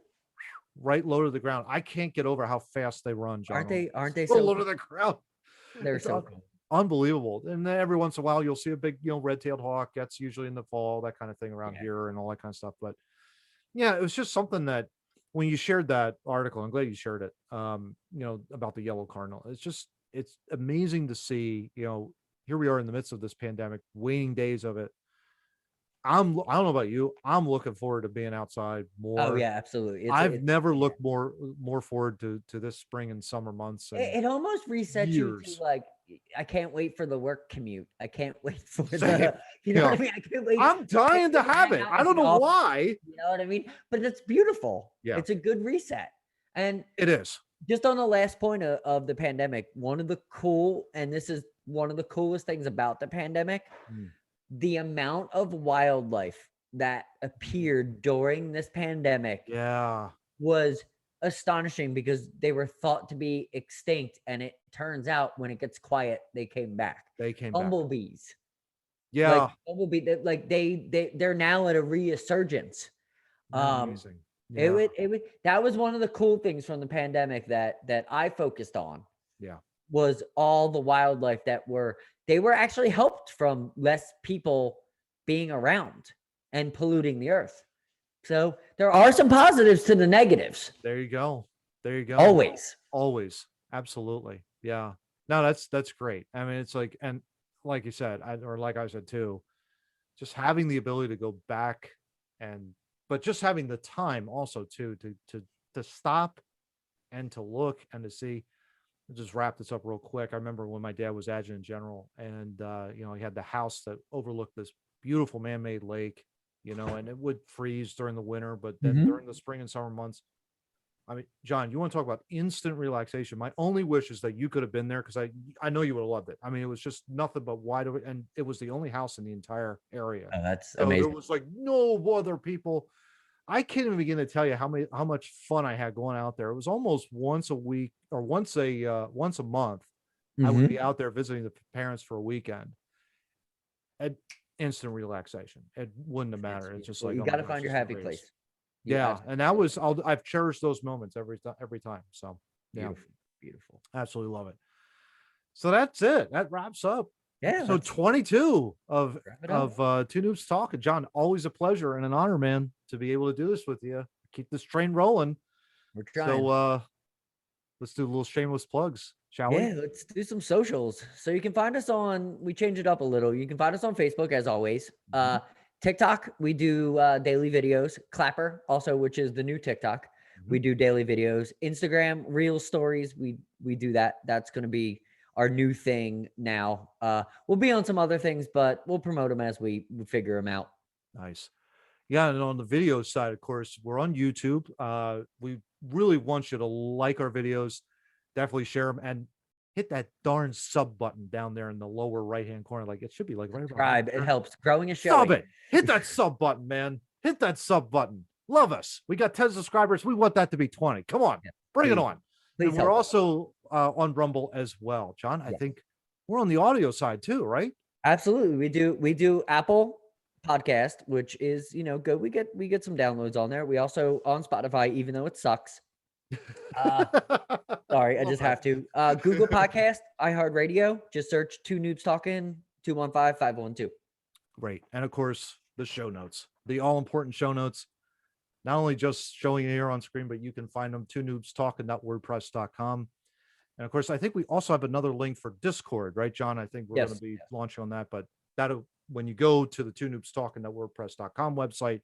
Speaker 1: right low to the ground. I can't get over how fast they run, John.
Speaker 2: Aren't they
Speaker 1: So
Speaker 2: so
Speaker 1: low
Speaker 2: cool?
Speaker 1: to the ground.
Speaker 2: They're
Speaker 1: It's
Speaker 2: so cool.
Speaker 1: unbelievable. And then every once in a while, you'll see a big, red-tailed hawk. That's usually in the fall, that kind of thing around
Speaker 2: Yeah,
Speaker 1: here and all that kind of stuff. But yeah, it was just something that when you shared that article, I'm glad you shared it. About the yellow cardinal. It's amazing to see. Here we are in the midst of this pandemic, waning days of it, I don't know about you. I'm looking forward to being outside more.
Speaker 2: Oh yeah, absolutely.
Speaker 1: I've never looked more forward to this spring and summer months and
Speaker 2: It almost resets you to
Speaker 1: years.
Speaker 2: like, I can't wait for the work commute. I can't wait for
Speaker 1: Same.
Speaker 2: you know what I
Speaker 1: Yeah.
Speaker 2: mean? I can't wait.
Speaker 1: I'm dying to have
Speaker 2: hang
Speaker 1: it.
Speaker 2: out
Speaker 1: I
Speaker 2: at
Speaker 1: don't
Speaker 2: the
Speaker 1: know
Speaker 2: office,
Speaker 1: why.
Speaker 2: you know what I mean? But it's beautiful.
Speaker 1: Yeah.
Speaker 2: It's a good reset. And
Speaker 1: It is.
Speaker 2: just on the last point of the pandemic, one of the coolest things about the pandemic,
Speaker 1: Mm.
Speaker 2: the amount of wildlife that appeared during this pandemic
Speaker 1: Yeah.
Speaker 2: was astonishing because they were thought to be extinct, and it turns out when it gets quiet, they came back.
Speaker 1: They came back.
Speaker 2: Bumblebees,
Speaker 1: Yeah.
Speaker 2: they're now at a resurgence.
Speaker 1: Amazing.
Speaker 2: It
Speaker 1: Yeah.
Speaker 2: would that was one of the cool things from the pandemic that I focused on.
Speaker 1: Yeah.
Speaker 2: Was all the wildlife they were actually helped from less people being around and polluting the earth. So there are some positives to the negatives.
Speaker 1: There you go. There you go.
Speaker 2: Always.
Speaker 1: Absolutely. Yeah. No, that's great. I mean, it's like, and like you said, like I said too, just having the ability to go back but just having the time also too, to stop and to look and to see. I'll just wrap this up real quick. I remember when my dad was adjutant general and, he had the house that overlooked this beautiful man-made lake, and it would freeze during the winter, but then during the spring and summer months, I mean, John, you want to talk about instant relaxation? My only wish is that you could have been there because I know you would have loved it. I mean, it was just nothing but wide open, and it was the only house in the entire area.
Speaker 2: Oh, that's
Speaker 1: So
Speaker 2: amazing.
Speaker 1: there was like no other people. I can't even begin to tell you how much fun I had going out there. It was almost once a week or once a month. I would be out there visiting the parents for a weekend. And instant relaxation. It wouldn't have mattered. It's just like,
Speaker 2: you
Speaker 1: oh my
Speaker 2: got to
Speaker 1: gosh,
Speaker 2: find your
Speaker 1: this is the
Speaker 2: happy
Speaker 1: greatest.
Speaker 2: place.
Speaker 1: Yeah, and that was I've cherished those moments every time. So yeah,
Speaker 2: Beautiful.
Speaker 1: absolutely love it. So that's it. That wraps up episode
Speaker 2: Yeah.
Speaker 1: 22 of
Speaker 2: Wrap it up.
Speaker 1: Two Noobs Talking. John, always a pleasure and an honor, man, to be able to do this with you. Keep this train rolling.
Speaker 2: We're trying.
Speaker 1: So let's do a little shameless plugs, shall we?
Speaker 2: Yeah, let's do some socials. So you can find us we change it up a little. You can find us on Facebook as always. TikTok, we do daily videos. Clapper, also, which is the new TikTok. We do daily videos. Instagram, Reel Stories, we do that. That's going to be our new thing now. We'll be on some other things, but we'll promote them as we figure them out.
Speaker 1: Nice. Yeah, and on the video side, of course, we're on YouTube. We really want you to like our videos, definitely share them, and hit that darn sub button down there in the lower right-hand corner. Like it should be like right about
Speaker 2: Subscribe. It helps. Growing a show.
Speaker 1: Stop it. Hit that sub button, man. Hit that sub button. Love us. We got 10 subscribers. We want that to be 20. Come on. Bring it on.
Speaker 2: Please
Speaker 1: and we're also on Rumble as well. John, I think we're on the audio side too, right?
Speaker 2: Absolutely. We do Apple Podcast, which is, good. We get some downloads on there. We also on Spotify, even though it sucks. Sorry, I just have to. Google Podcast, iHeartRadio. Just search Two Noobs Talking, 215-512.
Speaker 1: Great. And of course, the show notes, the all important show notes, not only just showing it here on screen, but you can find them twonoobstalking.wordpress.com. And of course, I think we also have another link for Discord, right, John? I think we're going to be launching on that, but when you go to the twonoobstalking.wordpress.com website,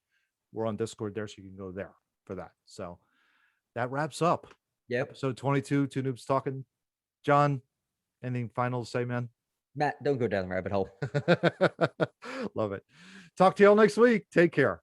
Speaker 1: we're on Discord there, so you can go there for that. So that wraps up.
Speaker 2: Yep.
Speaker 1: Episode 22, Two Noobs Talking. John, anything final to say, man?
Speaker 2: Matt, don't go down the rabbit hole.
Speaker 1: Love it. Talk to y'all next week. Take care.